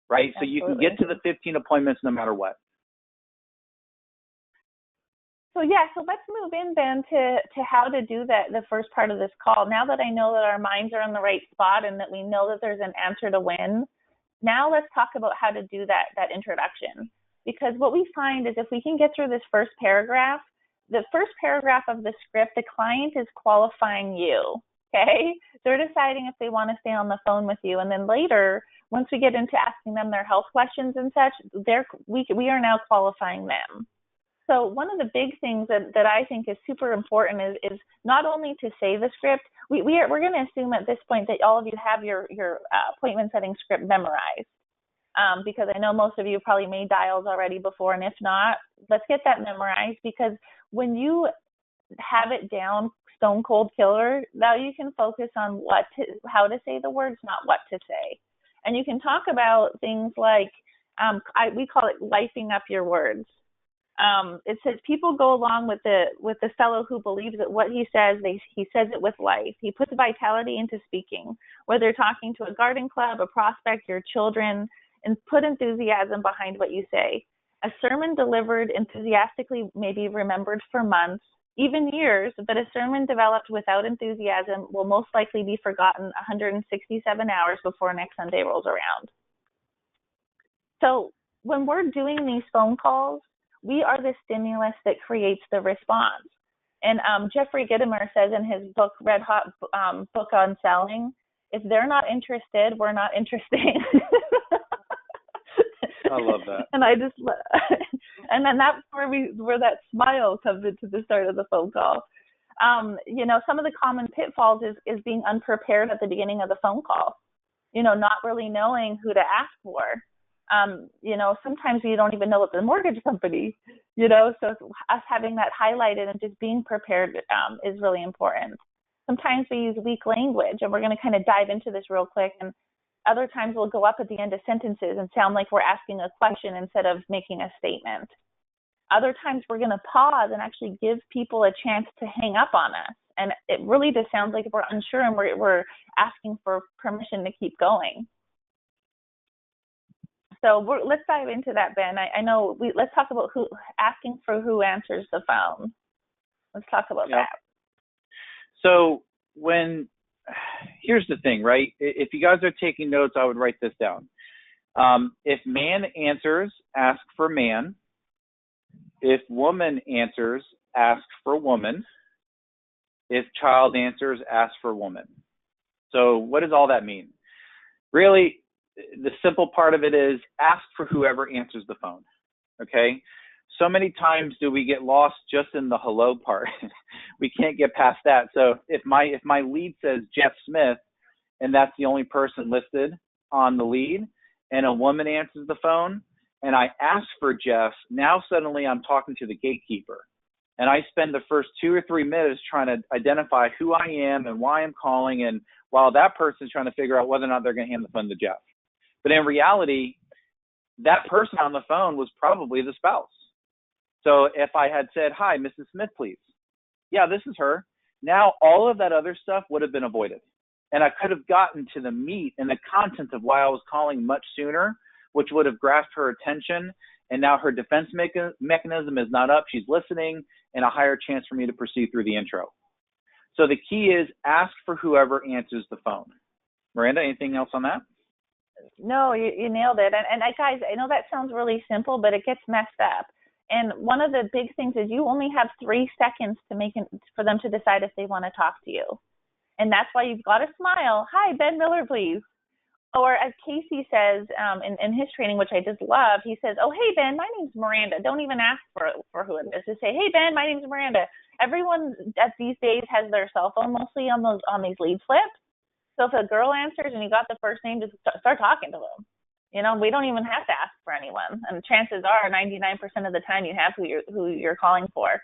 right? Absolutely. So you can get to the 15 appointments no matter what.
So let's move in then to how to do that, the first part of this call. Now that I know that our minds are in the right spot and that we know that there's an answer to win, now let's talk about how to do that introduction. Because what we find is if we can get through this first paragraph, the first paragraph of the script, the client is qualifying you, okay? They're deciding if they want to stay on the phone with you. And then later, once we get into asking them their health questions and such, we are now qualifying them. So one of the big things that I think is super important is not only to say the script. We're going to assume at this point that all of you have your appointment setting script memorized, because I know most of you probably made dials already before, and if not, let's get that memorized, because when you have it down stone cold killer, now you can focus on how to say the words, not what to say. And you can talk about things like we call it lifing up your words. It says people go along with the fellow who believes that what he says, he says it with life. He puts vitality into speaking, whether you're talking to a garden club, a prospect, your children, and put enthusiasm behind what you say. A sermon delivered enthusiastically may be remembered for months, even years, but a sermon developed without enthusiasm will most likely be forgotten 167 hours before next Sunday rolls around. So when we're doing these phone calls, we are the stimulus that creates the response. And Jeffrey Gitomer says in his book, Red Hot Book on Selling, if they're not interested, we're not interesting.
I love that.
And and then that's where that smile comes into the start of the phone call. Some of the common pitfalls is being unprepared at the beginning of the phone call. Not really knowing who to ask for. Sometimes you don't even know it's the mortgage company, so us having that highlighted and just being prepared is really important. Sometimes we use weak language, and we're going to kind of dive into this real quick. And other times we'll go up at the end of sentences and sound like we're asking a question instead of making a statement. Other times we're going to pause and actually give people a chance to hang up on us. And it really just sounds like we're unsure and we're asking for permission to keep going. So let's dive into that, Ben. I know let's talk about asking for who answers the phone. Let's talk about that.
So here's the thing, right? If you guys are taking notes, I would write this down. If man answers, ask for man. If woman answers, ask for woman. If child answers, ask for woman. So what does all that mean? Really, the simple part of it is ask for whoever answers the phone, okay? So many times do we get lost just in the hello part. We can't get past that. So if my lead says Jeff Smith and that's the only person listed on the lead and a woman answers the phone and I ask for Jeff, now suddenly I'm talking to the gatekeeper. And I spend the first 2 or 3 minutes trying to identify who I am and why I'm calling, and while that person's trying to figure out whether or not they're going to hand the phone to Jeff. But in reality, that person on the phone was probably the spouse. So if I had said, "Hi, Mrs. Smith, please." Yeah, this is her. Now all of that other stuff would have been avoided. And I could have gotten to the meat and the content of why I was calling much sooner, which would have grasped her attention. And now her defense mechanism is not up. She's listening, and a higher chance for me to proceed through the intro. So the key is ask for whoever answers the phone. Miranda, anything else on that?
No, you nailed it. And guys, I know that sounds really simple, but it gets messed up. And one of the big things is you only have 3 seconds for them to decide if they want to talk to you. And that's why you've got to smile. "Hi, Ben Miller, please." Or as Casey says in his training, which I just love, he says, "Oh, hey, Ben, my name's Miranda." Don't even ask for who it is. Just say, "Hey, Ben, my name's Miranda." Everyone at these days has their cell phone mostly on these lead slips. So if a girl answers and you got the first name, just start talking to them. We don't even have to ask for anyone. And chances are 99% of the time you have who you're calling for.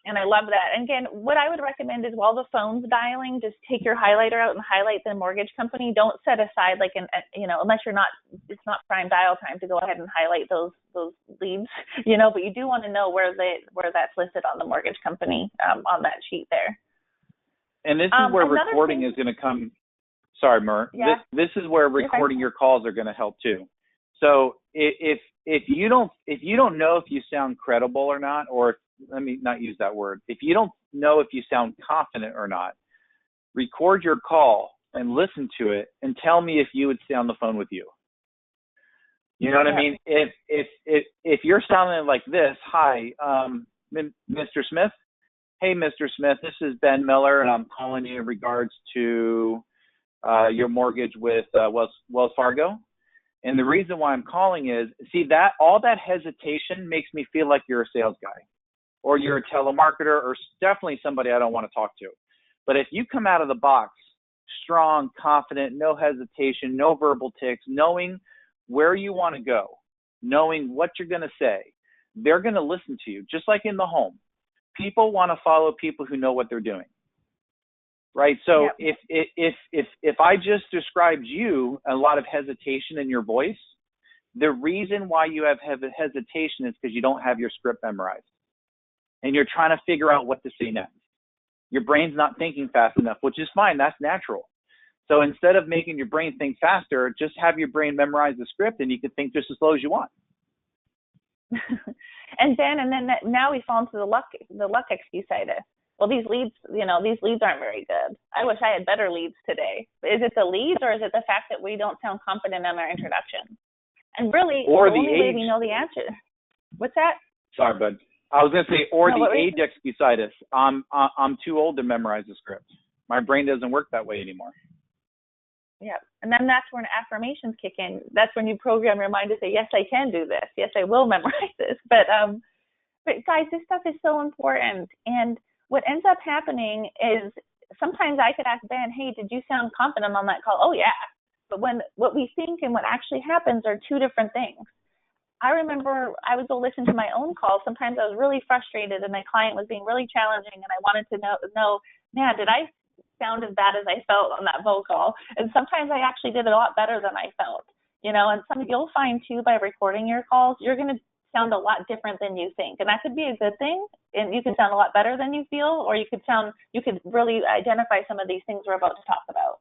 And I love that. And again, what I would recommend is while the phone's dialing, just take your highlighter out and highlight the mortgage company. Don't set aside unless it's not prime dial time to go ahead and highlight those leads, but you do want to know where that's listed on the mortgage company on that sheet there.
And this is where recording is going to come. Sorry, Mer.
Yeah.
This is where recording your calls are going to help too. So if you don't know if you sound credible or not, or let me not use that word. If you don't know if you sound confident or not, record your call and listen to it and tell me if you would stay on the phone with you. You know what I mean? If you're sounding like this, "Hi, Mr. Smith. Hey, Mr. Smith, this is Ben Miller, and I'm calling you in regards to your mortgage with Wells Fargo. And the reason why I'm calling is, see, that all that hesitation makes me feel like you're a sales guy, or you're a telemarketer, or definitely somebody I don't want to talk to. But if you come out of the box strong, confident, no hesitation, no verbal tics, knowing where you want to go, knowing what you're going to say, they're going to listen to you, just like in the home. People want to follow people who know what they're doing. Right. So yep. if I just described you a lot of hesitation in your voice, the reason why you have hesitation is because you don't have your script memorized, and you're trying to figure out what to say next. Your brain's not thinking fast enough, which is fine. That's natural. So instead of making your brain think faster, just have your brain memorize the script, and you can think just as slow as you want.
And then now we fall into the luck excuse-itis. Well, these leads aren't very good. I wish I had better leads today. Is it the leads, or is it the fact that we don't sound confident in our introduction? And really,
or
the only way we know the answer. What's that?
Sorry, bud. I was going to say, the age excusitis. I'm too old to memorize the script. My brain doesn't work that way anymore.
Yeah, and then that's when affirmations kick in. That's when you program your mind to say, "Yes, I can do this. Yes, I will memorize this." But guys, this stuff is so important. And what ends up happening is sometimes I could ask Ben, "Hey, did you sound confident on that call?" "Oh, yeah." But what we think and what actually happens are two different things. I remember I would go listen to my own calls. Sometimes I was really frustrated and my client was being really challenging, and I wanted to know, man, did I sound as bad as I felt on that phone call? And sometimes I actually did a lot better than I felt, and you'll find too, by recording your calls, you're going to sound a lot different than you think. And that could be a good thing. And you can sound a lot better than you feel, or you could really identify some of these things we're about to talk about.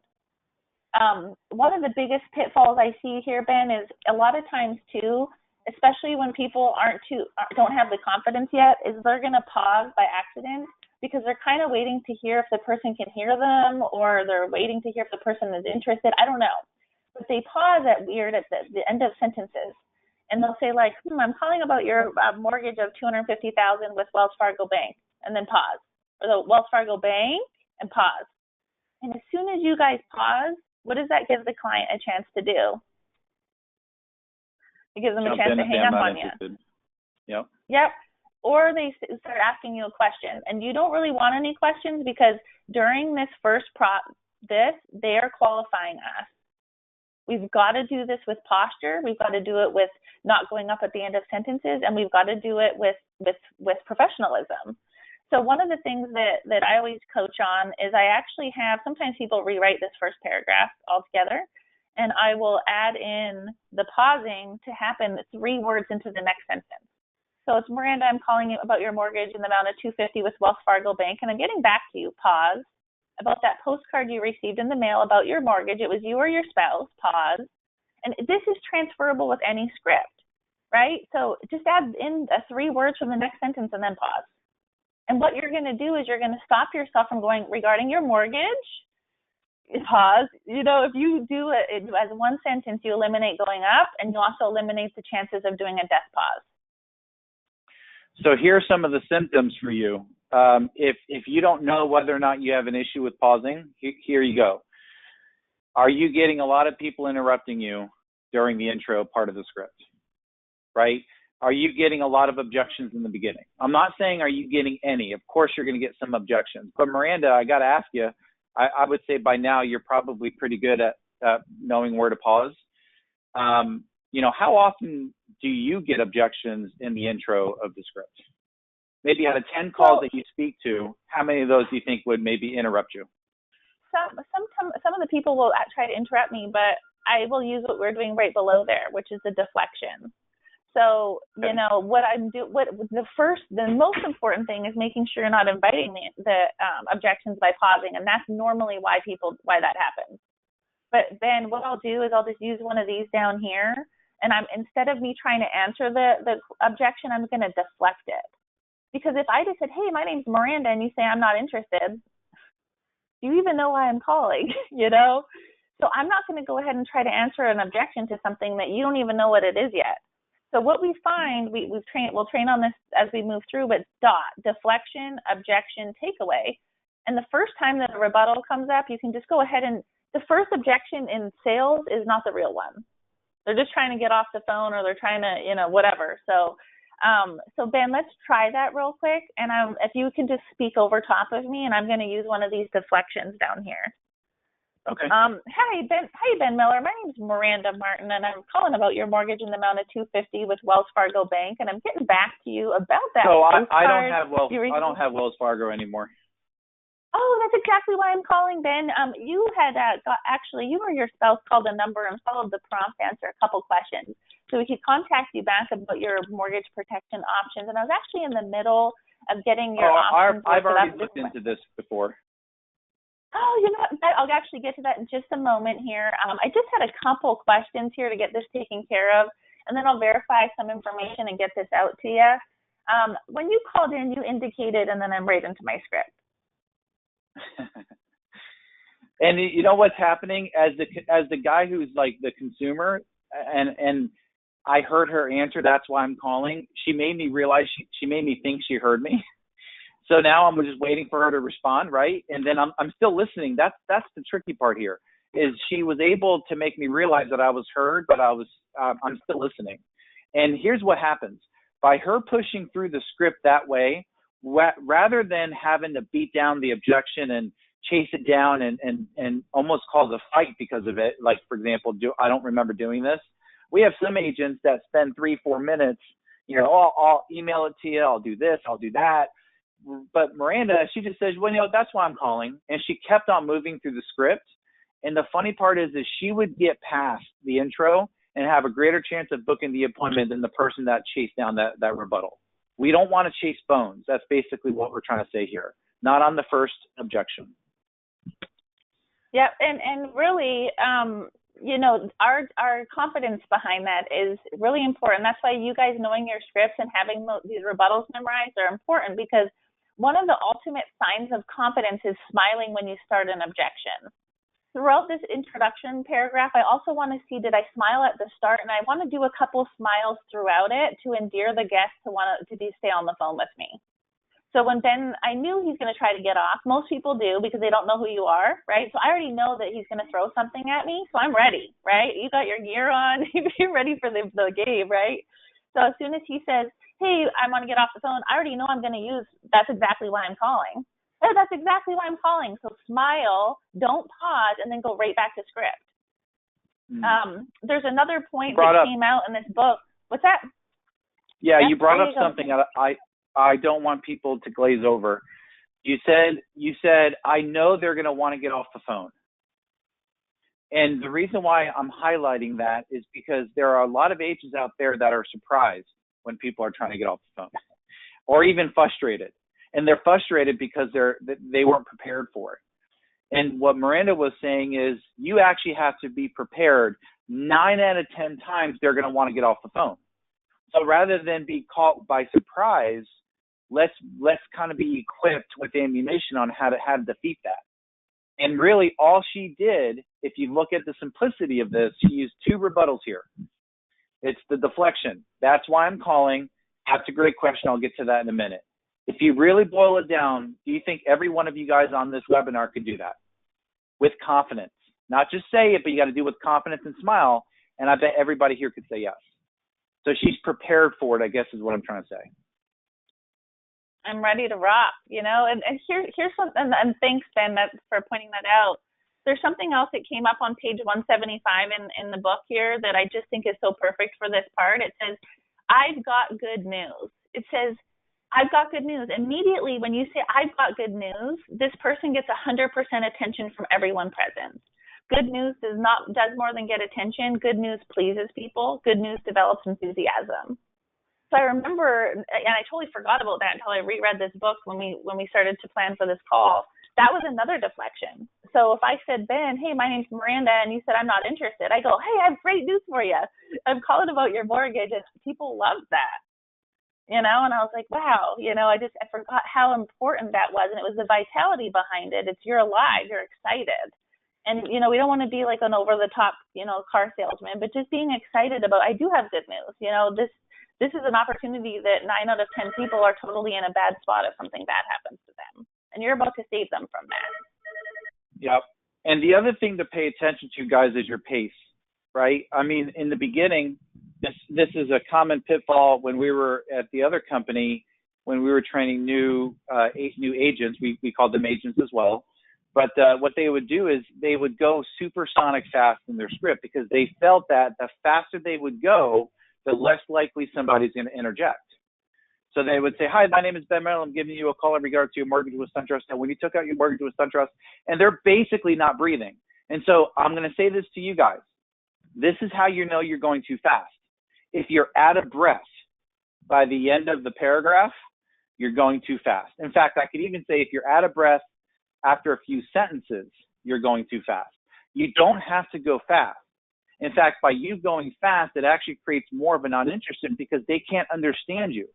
One of the biggest pitfalls I see here, Ben, is a lot of times too, especially when people don't have the confidence yet, is they're going to pause by accident because they're kind of waiting to hear if the person can hear them, or they're waiting to hear if the person is interested. I don't know. But they pause at the end of sentences. And they'll say like, "I'm calling about your mortgage of $250,000 with Wells Fargo Bank," and then pause. Or the Wells Fargo Bank, and pause. And as soon as you guys pause, what does that give the client a chance to do? It gives them a chance to hang up on you. Yep. Or they start asking you a question, and you don't really want any questions, because during this first they are qualifying us. We've got to do this with posture. We've got to do it with not going up at the end of sentences, and we've got to do it with professionalism. So one of the things that I always coach on is I actually have, sometimes people rewrite this first paragraph altogether, and I will add in the pausing to happen 3 words into the next sentence. So it's, Miranda, I'm calling you about your mortgage in the amount of $250 with Wells Fargo Bank, and I'm getting back to you, pause, about that postcard you received in the mail about your mortgage. It was you or your spouse, pause. And this is transferable with any script, right? So just add in 3 words from the next sentence and then pause. And what you're going to do is you're going to stop yourself from going, regarding your mortgage, pause. You know, if you do it as one sentence, you eliminate going up, and you also eliminate the chances of doing a death pause.
So here are some of the symptoms for you. If you don't know whether or not you have an issue with pausing, here you go. Are you getting a lot of people interrupting you during the intro part of the script, right? Are you getting a lot of objections in the beginning? I'm not saying are you getting any. Of course you're going to get some objections. But Miranda, I got to ask you, I would say by now you're probably pretty good at knowing where to pause. You know, how often do you get objections in the intro of the script? Maybe out of 10 calls that you speak to, how many of those do you think would maybe interrupt you?
Some of the people will try to interrupt me, but I will use what we're doing right below there, which is the deflection. So, you know, the most important thing is making sure you're not inviting the objections by pausing, and that's normally why that happens. But then what I'll do is I'll just use one of these down here, and instead of me trying to answer the objection, I'm going to deflect it. Because if I just said, hey, my name's Miranda, and you say I'm not interested, do you even know why I'm calling? You know? So I'm not going to go ahead and try to answer an objection to something that you don't even know what it is yet. So what we find, we'll train on this as we move through, but deflection, objection, takeaway. And the first time that a rebuttal comes up, you can just go ahead and, the first objection in sales is not the real one. They're just trying to get off the phone, or they're trying to, you know, whatever. So Ben, let's try that real quick. And if you can just speak over top of me, and I'm going to use one of these deflections down here.
Okay.
Hi Ben Miller. My name is Miranda Martin, and I'm calling about your mortgage in the amount of $250 with Wells Fargo Bank, and I'm getting back to you about that.
So I don't have Wells Fargo anymore.
Oh, that's exactly why I'm calling, Ben. You had you or your spouse called a number and followed the prompt to answer a couple questions, so we could contact you back about your mortgage protection options. And I was actually in the middle of getting your options.
I've already looked into this before.
Oh, you know what? I'll actually get to that in just a moment here. I just had a couple questions here to get this taken care of, and then I'll verify some information and get this out to you. When you called in, you indicated, and then I'm right into my script.
And you know what's happening as the guy who's like the consumer, and I heard her answer, that's why I'm calling. She made me realize she made me think she heard me. So now I'm just waiting for her to respond, right? And then I'm still listening. That's the tricky part here, is she was able to make me realize that I was heard, but I'm still listening. And here's what happens. By her pushing through the script that way, rather than having to beat down the objection and chase it down and almost cause a fight because of it, like, for example, I don't remember doing this. We have some agents that spend 3-4 minutes, you know, I'll email it to you, I'll do this, I'll do that. But Miranda, she just says, well, you know, that's why I'm calling. And she kept on moving through the script. And the funny part is she would get past the intro and have a greater chance of booking the appointment than the person that chased down that rebuttal. We don't want to chase bones. That's basically what we're trying to say here. Not on the first objection.
Yeah, and really, you know, our confidence behind that is really important. That's why you guys knowing your scripts and having these rebuttals memorized are important, because one of the ultimate signs of confidence is smiling when you start an objection. Throughout this introduction paragraph, I also want to see, did I smile at the start? And I want to do a couple smiles throughout it to endear the guest to stay on the phone with me. So when Ben, I knew he's going to try to get off. Most people do, because they don't know who you are, right? So I already know that he's going to throw something at me, so I'm ready, right? You got your gear on, you're ready for the game, right? So as soon as he says, hey, I want to get off the phone, I already know I'm going to use, that's exactly why I'm calling. Oh, that's exactly why I'm calling. So smile, don't pause, and then go right back to script.
Mm.
There's another
You
point
brought
that
up,
came out in this book. What's that?
yeah,
Yep,
you brought
there
up
you go.
something that I don't want people to glaze over. You said I know they're going to want to get off the phone. And the reason why I'm highlighting that is because there are a lot of agents out there that are surprised when people are trying to get off the phone or even frustrated. And they're frustrated because they weren't prepared for it. And what Miranda was saying is you actually have to be prepared. 9 out of 10 times they're going to want to get off the phone. So rather than be caught by surprise, let's kind of be equipped with ammunition on how to defeat that. And really all she did, if you look at the simplicity of this, she used 2 rebuttals here. It's the deflection. That's why I'm calling. That's a great question. I'll get to that in a minute. If you really boil it down, do you think every one of you guys on this webinar could do that with confidence? Not just say it, but you got to do it with confidence and smile. And I bet everybody here could say yes. So she's prepared for it, I guess is what I'm trying to say.
I'm ready to rock, and here's something, and thanks, Ben, for pointing that out. There's something else that came up on page 175 in the book here that I just think is so perfect for this part. It says, I've got good news. It says, I've got good news. Immediately when you say I've got good news, this person gets 100% attention from everyone present. Good news does more than get attention. Good news pleases people. Good news develops enthusiasm. So I remember, and I totally forgot about that until I reread this book when we started to plan for this call. That was another deflection. So if I said, Ben, hey, my name's Miranda, and you said I'm not interested, I go, hey, I have great news for you. I'm calling about your mortgage, and people love that. And I was like, wow, I forgot how important that was. And it was the vitality behind it. It's you're alive, you're excited. And, we don't want to be like an over the top, car salesman, but just being excited about, I do have good news. This is an opportunity that 9 out of 10 people are totally in a bad spot if something bad happens to them. And you're about to save them from that.
Yep. And the other thing to pay attention to, guys, is your pace, right? I mean, in the beginning, this is a common pitfall when we were at the other company, when we were training new agents. We called them agents as well. But what they would do is they would go supersonic fast in their script because they felt that the faster they would go, the less likely somebody's going to interject. So they would say, hi, my name is Ben Merrill. I'm giving you a call in regards to your mortgage with SunTrust. And when you took out your mortgage with SunTrust, and they're basically not breathing. And so I'm going to say this to you guys. This is how you know you're going too fast. If you're out of breath by the end of the paragraph, you're going too fast. In fact, I could even say if you're out of breath after a few sentences, you're going too fast. You don't have to go fast. In fact, by you going fast, it actually creates more of a non-interest because they can't understand you.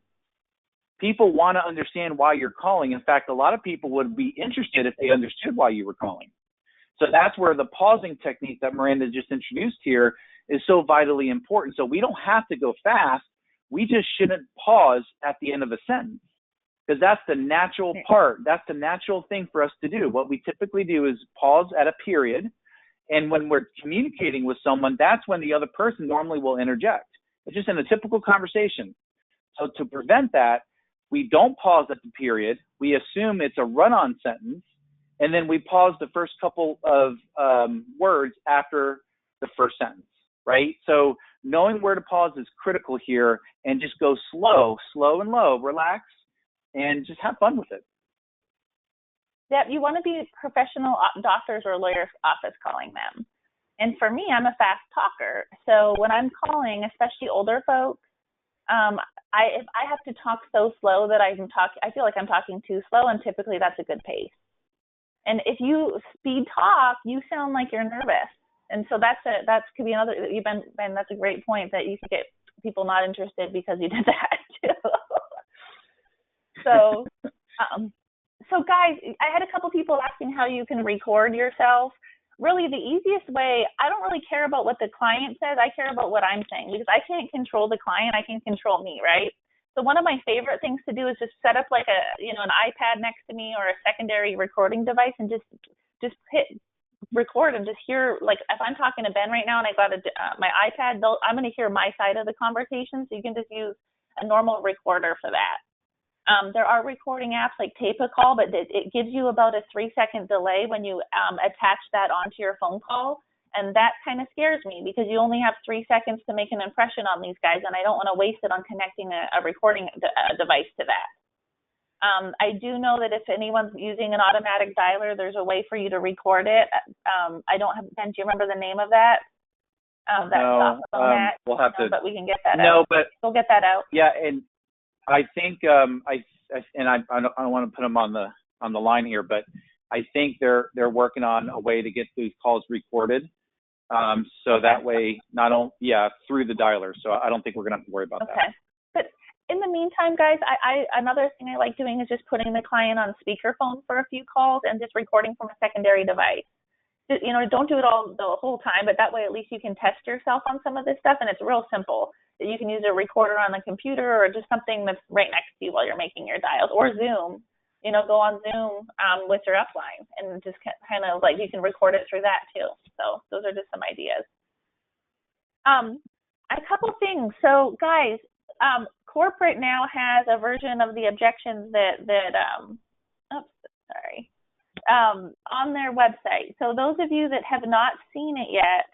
People want to understand why you're calling. In fact, a lot of people would be interested if they understood why you were calling. So that's where the pausing technique that Miranda just introduced here is so vitally important. So we don't have to go fast. We just shouldn't pause at the end of a sentence because that's the natural part. That's the natural thing for us to do. What we typically do is pause at a period. And when we're communicating with someone, that's when the other person normally will interject. It's just in a typical conversation. So to prevent that, we don't pause at the period. We assume it's a run-on sentence, and then we pause the first couple of words after the first sentence, right? So knowing where to pause is critical here, and just go slow and low, relax, and just have fun with it.
Yeah, you want to be professional doctors or lawyers' office calling them. And for me, I'm a fast talker. So when I'm calling, especially older folks, if I have to talk so slow that I feel like I'm talking too slow, and typically that's a good pace. And if you speed talk, you sound like you're nervous. And so that could be another. Ben, that's a great point that you could get people not interested because you did that too. So guys, I had a couple people asking how you can record yourself. Really, the easiest way, I don't really care about what the client says. I care about what I'm saying because I can't control the client. I can control me, right? So one of my favorite things to do is just set up like an iPad next to me or a secondary recording device and just hit record and just hear, like if I'm talking to Ben right now and I got my iPad, I'm going to hear my side of the conversation. So you can just use a normal recorder for that. There are recording apps like Tape a Call, but it gives you about a 3-second delay when you attach that onto your phone call. And that kind of scares me because you only have 3 seconds to make an impression on these guys, and I don't want to waste it on connecting a recording device to that. I do know that if anyone's using an automatic dialer, there's a way for you to record it. I don't have, Ben, do you remember the name of that?
No, we'll have to.
But we can get that out.
No, but
we'll get that out.
Yeah, and I think I don't want to put them on the line here, but I think they're working on a way to get these calls recorded. So that way, not only through the dialer. So I don't think we're gonna have to worry about that.
But in the meantime, guys, I another thing I like doing is just putting the client on speakerphone for a few calls and just recording from a secondary device. You know, don't do it all the whole time, but that way at least you can test yourself on some of this stuff, and it's real simple. You can use a recorder on the computer or just something that's right next to you while you're making your dials, or Zoom. You know, go on Zoom with your upline and just kind of like you can record it through that too. So those are just some ideas. A couple things. So guys, corporate now has a version of the objections on their website. So those of you that have not seen it yet,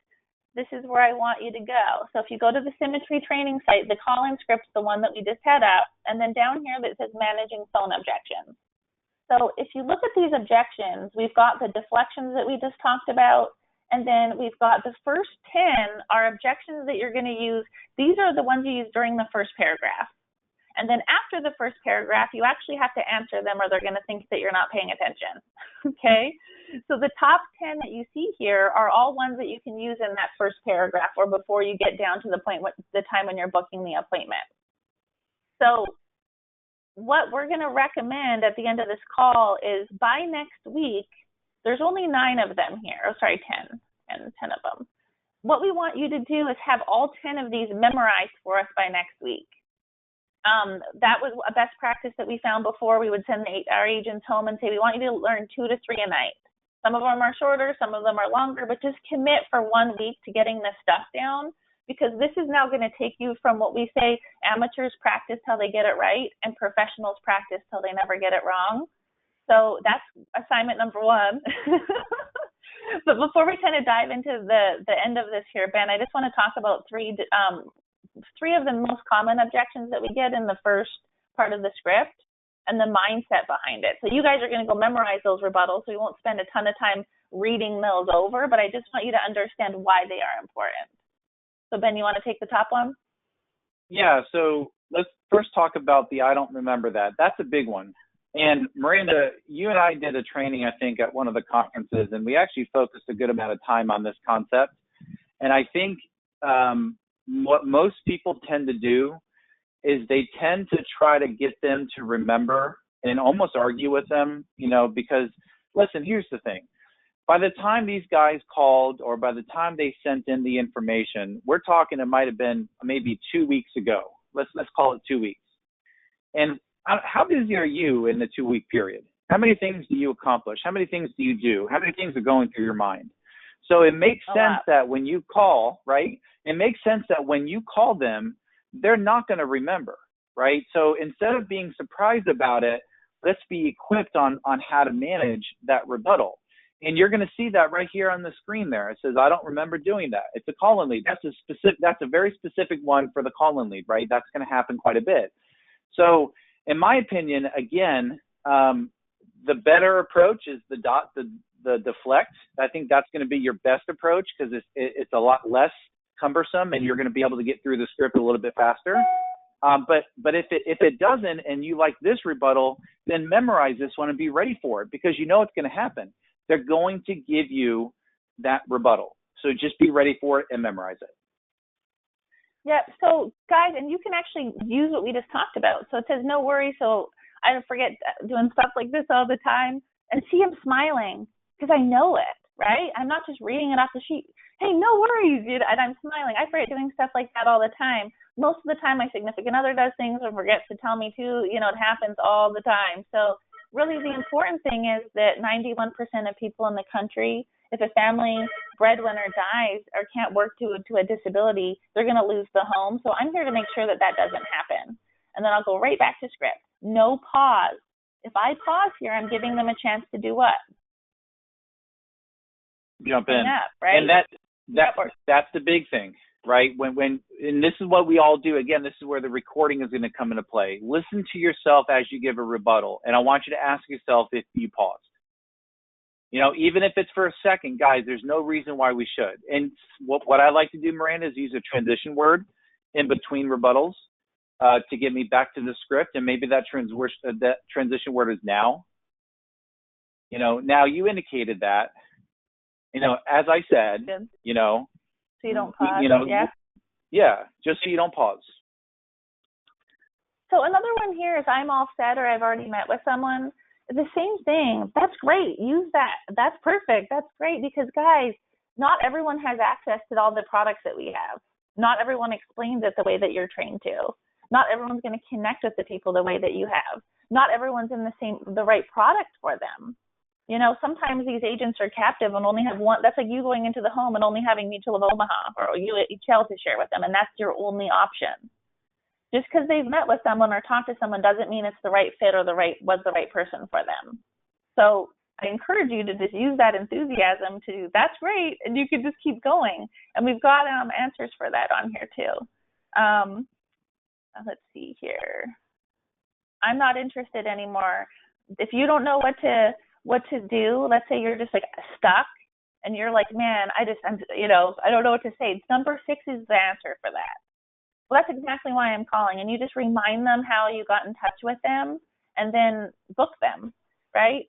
this is where I want you to go. So if you go to the Symmetry training site, the call-in script's the one that we just had up, and then down here that says managing phone objections. So if you look at these objections, we've got the deflections that we just talked about, and then we've got the first 10 are objections that you're going to use. These are the ones you use during the first paragraph. And then after the first paragraph, you actually have to answer them or they're going to think that you're not paying attention, okay? So the top 10 that you see here are all ones that you can use in that first paragraph or before you get down to the time when you're booking the appointment. So what we're going to recommend at the end of this call is by next week, there's only 9 of them here. Oh, sorry, 10 of them. What we want you to do is have all 10 of these memorized for us by next week. That was a best practice that we found before. We would send our agents home and say, we want you to learn 2 to 3 a night. Some of them are shorter, some of them are longer, but just commit for 1 week to getting this stuff down, because this is now going to take you from what we say amateurs practice till they get it right and professionals practice till they never get it wrong. So that's assignment number 1. But before we kind of dive into the end of this here, Ben, I just want to talk about 3 of the most common objections that we get in the first part of the script and the mindset behind it. So you guys are going to go memorize those rebuttals, so we won't spend a ton of time reading those over, but I just want you to understand why they are important. So Ben, you want to take the top one?
Yeah, so let's first talk about the I don't remember that. That's a big one. And Miranda, you and I did a training, I think, at one of the conferences, and we actually focused a good amount of time on this concept. And I think what most people tend to do is they tend to try to get them to remember and almost argue with them, you know, because listen, here's the thing. By the time these guys called or by the time they sent in the information, we're talking it might have been maybe 2 weeks ago. Let's call it 2 weeks. And how busy are you in the 2-week period? How many things do you accomplish? How many things do you do? How many things are going through your mind? So it makes sense that when you call, right? It makes sense that when you call them, they're not going to remember, right? So instead of being surprised about it, let's be equipped on how to manage that rebuttal. And you're going to see that right here on the screen there. It says, I don't remember doing that. It's a call-in lead. That's a very specific one for the call-in lead, right? That's going to happen quite a bit. So in my opinion, again, the better approach is the deflect. I think that's going to be your best approach because it's a lot less cumbersome and you're going to be able to get through the script a little bit faster. But if it doesn't and you like this rebuttal, then memorize this one and be ready for it because you know it's going to happen. They're going to give you that rebuttal. So just be ready for it and memorize it.
Yeah, so guys, and you can actually use what we just talked about. So it says, no worries. So I don't forget doing stuff like this all the time and see him smiling because I know it, right? I'm not just reading it off the sheet. Hey, no worries, and I'm smiling. I forget doing stuff like that all the time. Most of the time my significant other does things or forgets to tell me too. You know, it happens all the time. So really the important thing is that 91% of people in the country, if a family breadwinner dies or can't work to a disability, they're going to lose the home. So I'm here to make sure that that doesn't happen. And then I'll go right back to script. No pause. If I pause here, I'm giving them a chance to do what?
Jump in.
Up, right?
that's the big thing, right? And this is what we all do. Again, this is where the recording is going to come into play. Listen to yourself as you give a rebuttal, and I want you to ask yourself if you paused. Even if it's for a second, guys, there's no reason why we should. And what I like to do, Miranda, is use a transition word in between rebuttals to get me back to the script. And maybe that transition word is now. Now you indicated that. As I said,
so you don't pause.
Yeah, just so you don't pause.
So another one here is I'm all set or I've already met with someone. The same thing. That's great. Use that. That's perfect. That's great because, guys, not everyone has access to all the products that we have. Not everyone explains it the way that you're trained to. Not everyone's going to connect with the people the way that you have. Not everyone's in the right product for them. Sometimes these agents are captive and only have one. That's like you going into the home and only having Mutual of Omaha or UHL to share with them, and that's your only option. Just because they've met with someone or talked to someone doesn't mean it's the right fit or was the right person for them. So I encourage you to just use that enthusiasm that's great, and you can just keep going. And we've got answers for that on here too. Let's see here. I'm not interested anymore. If you don't know what to do, let's say you're just like stuck and you're like, man, I don't know what to say. Number 6 is the answer for that. Well, that's exactly why I'm calling. And you just remind them how you got in touch with them and then book them, right?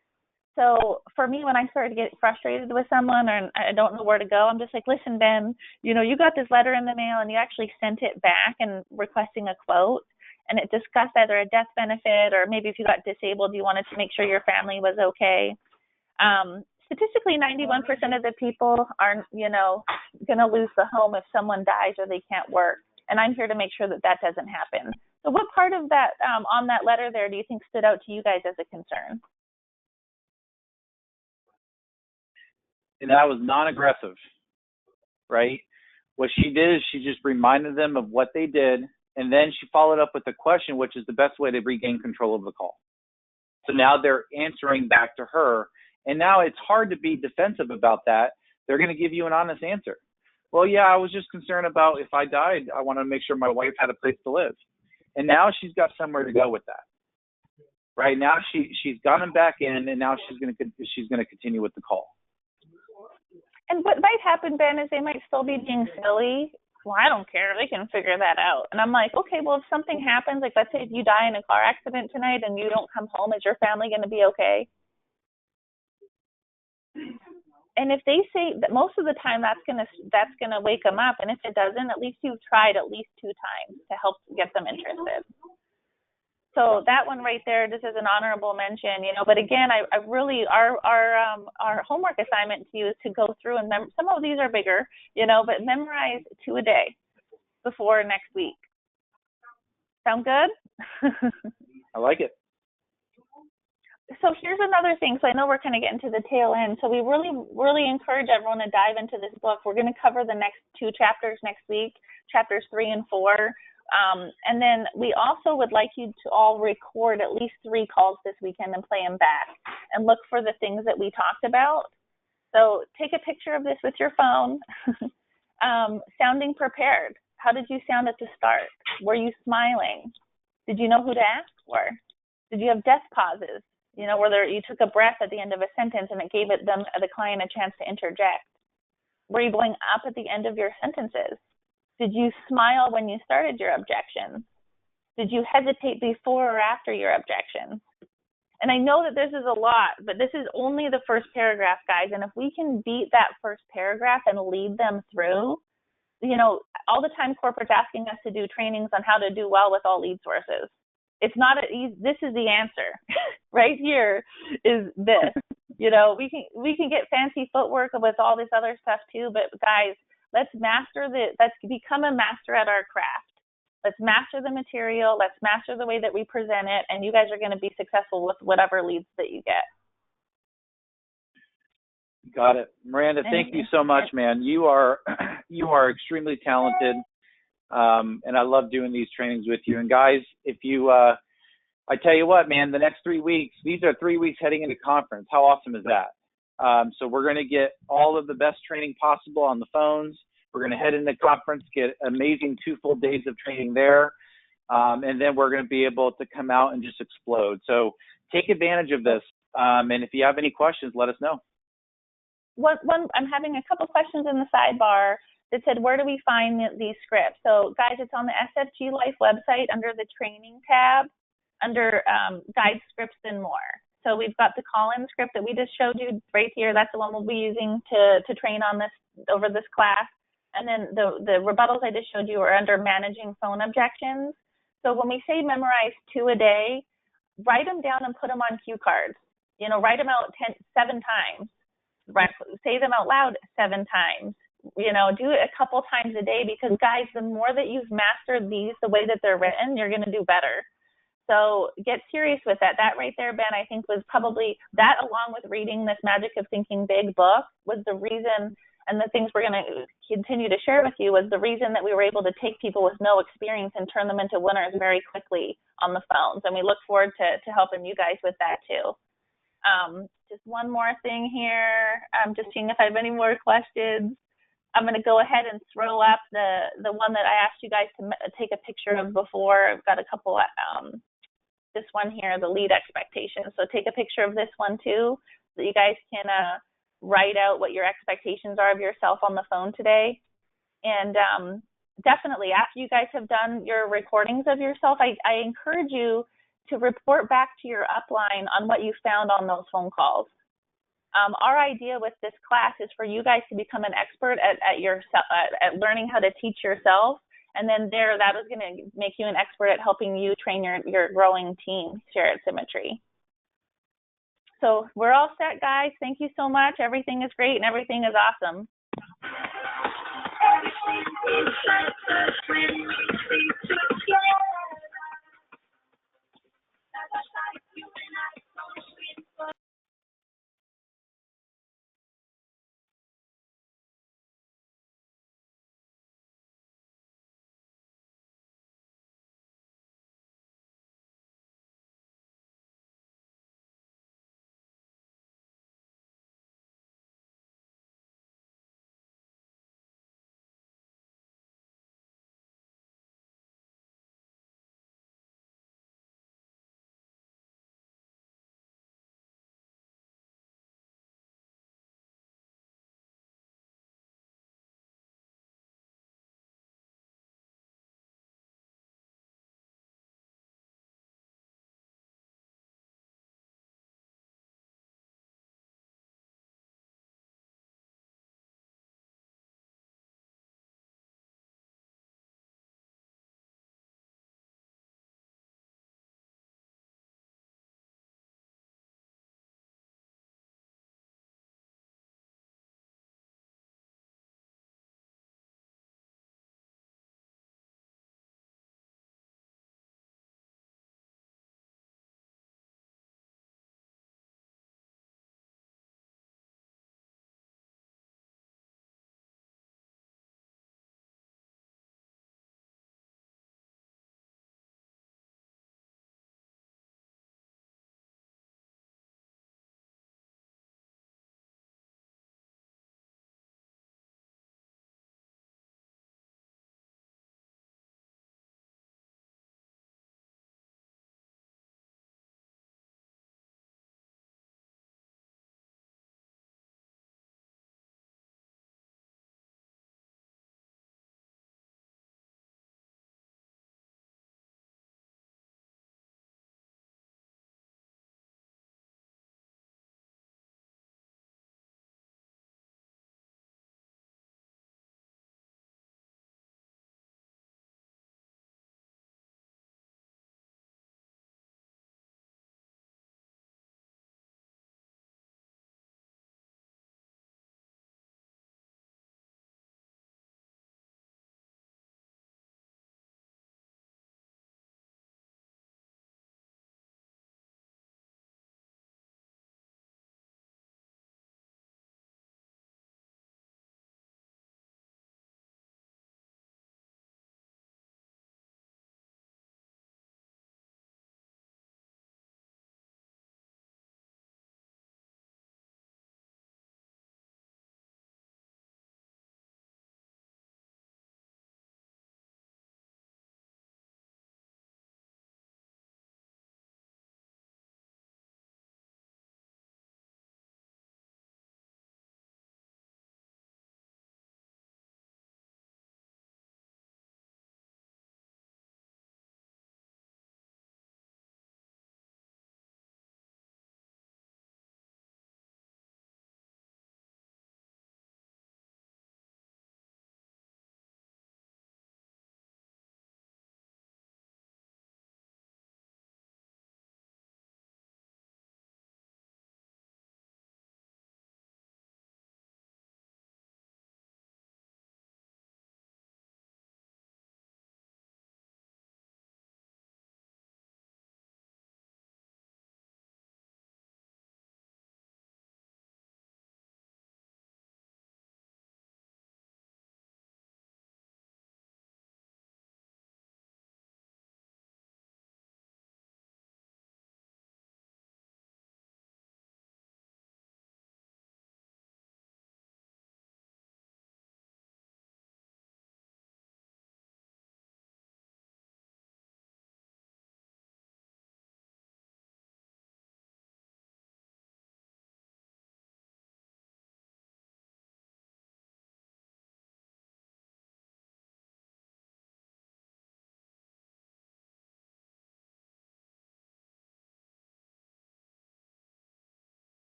So for me, when I started to get frustrated with someone or I don't know where to go, I'm just like, listen, Ben, you got this letter in the mail and you actually sent it back and requesting a quote. And it discussed either a death benefit or maybe if you got disabled, you wanted to make sure your family was okay. Statistically, 91% of the people are, going to lose the home if someone dies or they can't work. And I'm here to make sure that doesn't happen. So what part of that on that letter there do you think stood out to you guys as a concern?
And that was non-aggressive, right? What she did is she just reminded them of what they did, and then she followed up with a question, which is the best way to regain control of the call. So now they're answering back to her, and now it's hard to be defensive about that. They're going to give you an honest answer. Well, yeah, I was just concerned about if I died, I want to make sure my wife had a place to live. And now she's got somewhere to go with that. Right now she's gotten back in, and now she's going to continue with the call.
And what might happen, Ben, is they might still be being silly. Well, I don't care. They can figure that out. And I'm like, okay, well, if something happens, like let's say if you die in a car accident tonight and you don't come home, is your family going to be okay? And if they say that most of the time that's gonna wake them up, and if it doesn't, at least you've tried at least 2 times to help get them interested. So that one right there, this is an honorable mention, But again, I really our homework assignment to you is to go through and some of these are bigger, but memorize 2 a day before next week. Sound good?
I like it.
So here's another thing. So I know we're kind of getting to the tail end. So we really, really encourage everyone to dive into this book. We're going to cover the next 2 chapters next week, chapters 3 and 4. And then we also would like you to all record at least 3 calls this weekend and play them back and look for the things that we talked about. So take a picture of this with your phone. Sounding prepared. How did you sound at the start? Were you smiling? Did you know who to ask for? Did you have death pauses? Where you took a breath at the end of a sentence and it gave the client a chance to interject. Were you going up at the end of your sentences? Did you smile when you started your objection? Did you hesitate before or after your objection? And I know that this is a lot, but this is only the first paragraph, guys. And if we can beat that first paragraph and lead them through, all the time corporate's asking us to do trainings on how to do well with all lead sources. It's not this is the answer. Right here is this. We can get fancy footwork with all this other stuff too, but guys, let's become a master at our craft. Let's master the material, let's master the way that we present it, and you guys are going to be successful with whatever leads that you get.
Got it. Miranda, thank you so much, man. You are extremely talented. And I love doing these trainings with you. And guys, if you, I tell you what, man, the next 3 weeks, these are 3 weeks heading into conference. How awesome is that? So we're going to get all of the best training possible on the phones. We're going to head into conference, get amazing 2 full days of training there. And then we're going to be able to come out and just explode. So take advantage of this. And if you have any questions, let us know.
I'm having a couple questions in the sidebar that said, where do we find these scripts? So guys, it's on the SFG Life website under the training tab, under guide scripts and more. So we've got the call-in script that we just showed you right here. That's the one we'll be using to train on this over this class. And then the rebuttals I just showed you are under managing phone objections. So when we say memorize 2 a day, write them down and put them on cue cards. You know, write them out 7 times. Say them out loud 7 times. You know, do it a couple times a day, because guys, the more that you've mastered these the way that they're written, you're going to do better. So get serious with that. That right there, Ben, I think was probably that, along with reading this Magic of Thinking Big book, was the reason, and the things we're going to continue to share with you, was the reason that we were able to take people with no experience and turn them into winners very quickly on the phones. And we look forward to helping you guys with that too. Just one more thing here. I'm just seeing if I have any more questions. I'm going to go ahead and throw up the one that I asked you guys to take a picture of before. I've got a couple, this one here, the lead expectations. So take a picture of this one too, so that you guys can write out what your expectations are of yourself on the phone today. And definitely, after you guys have done your recordings of yourself, I encourage you to report back to your upline on what you found on those phone calls. Our idea with this class is for you guys to become an expert at learning how to teach yourself, and then that is going to make you an expert at helping you train your growing team here at Symmetry. So we're all set, guys. Thank you so much. Everything is great and everything is awesome.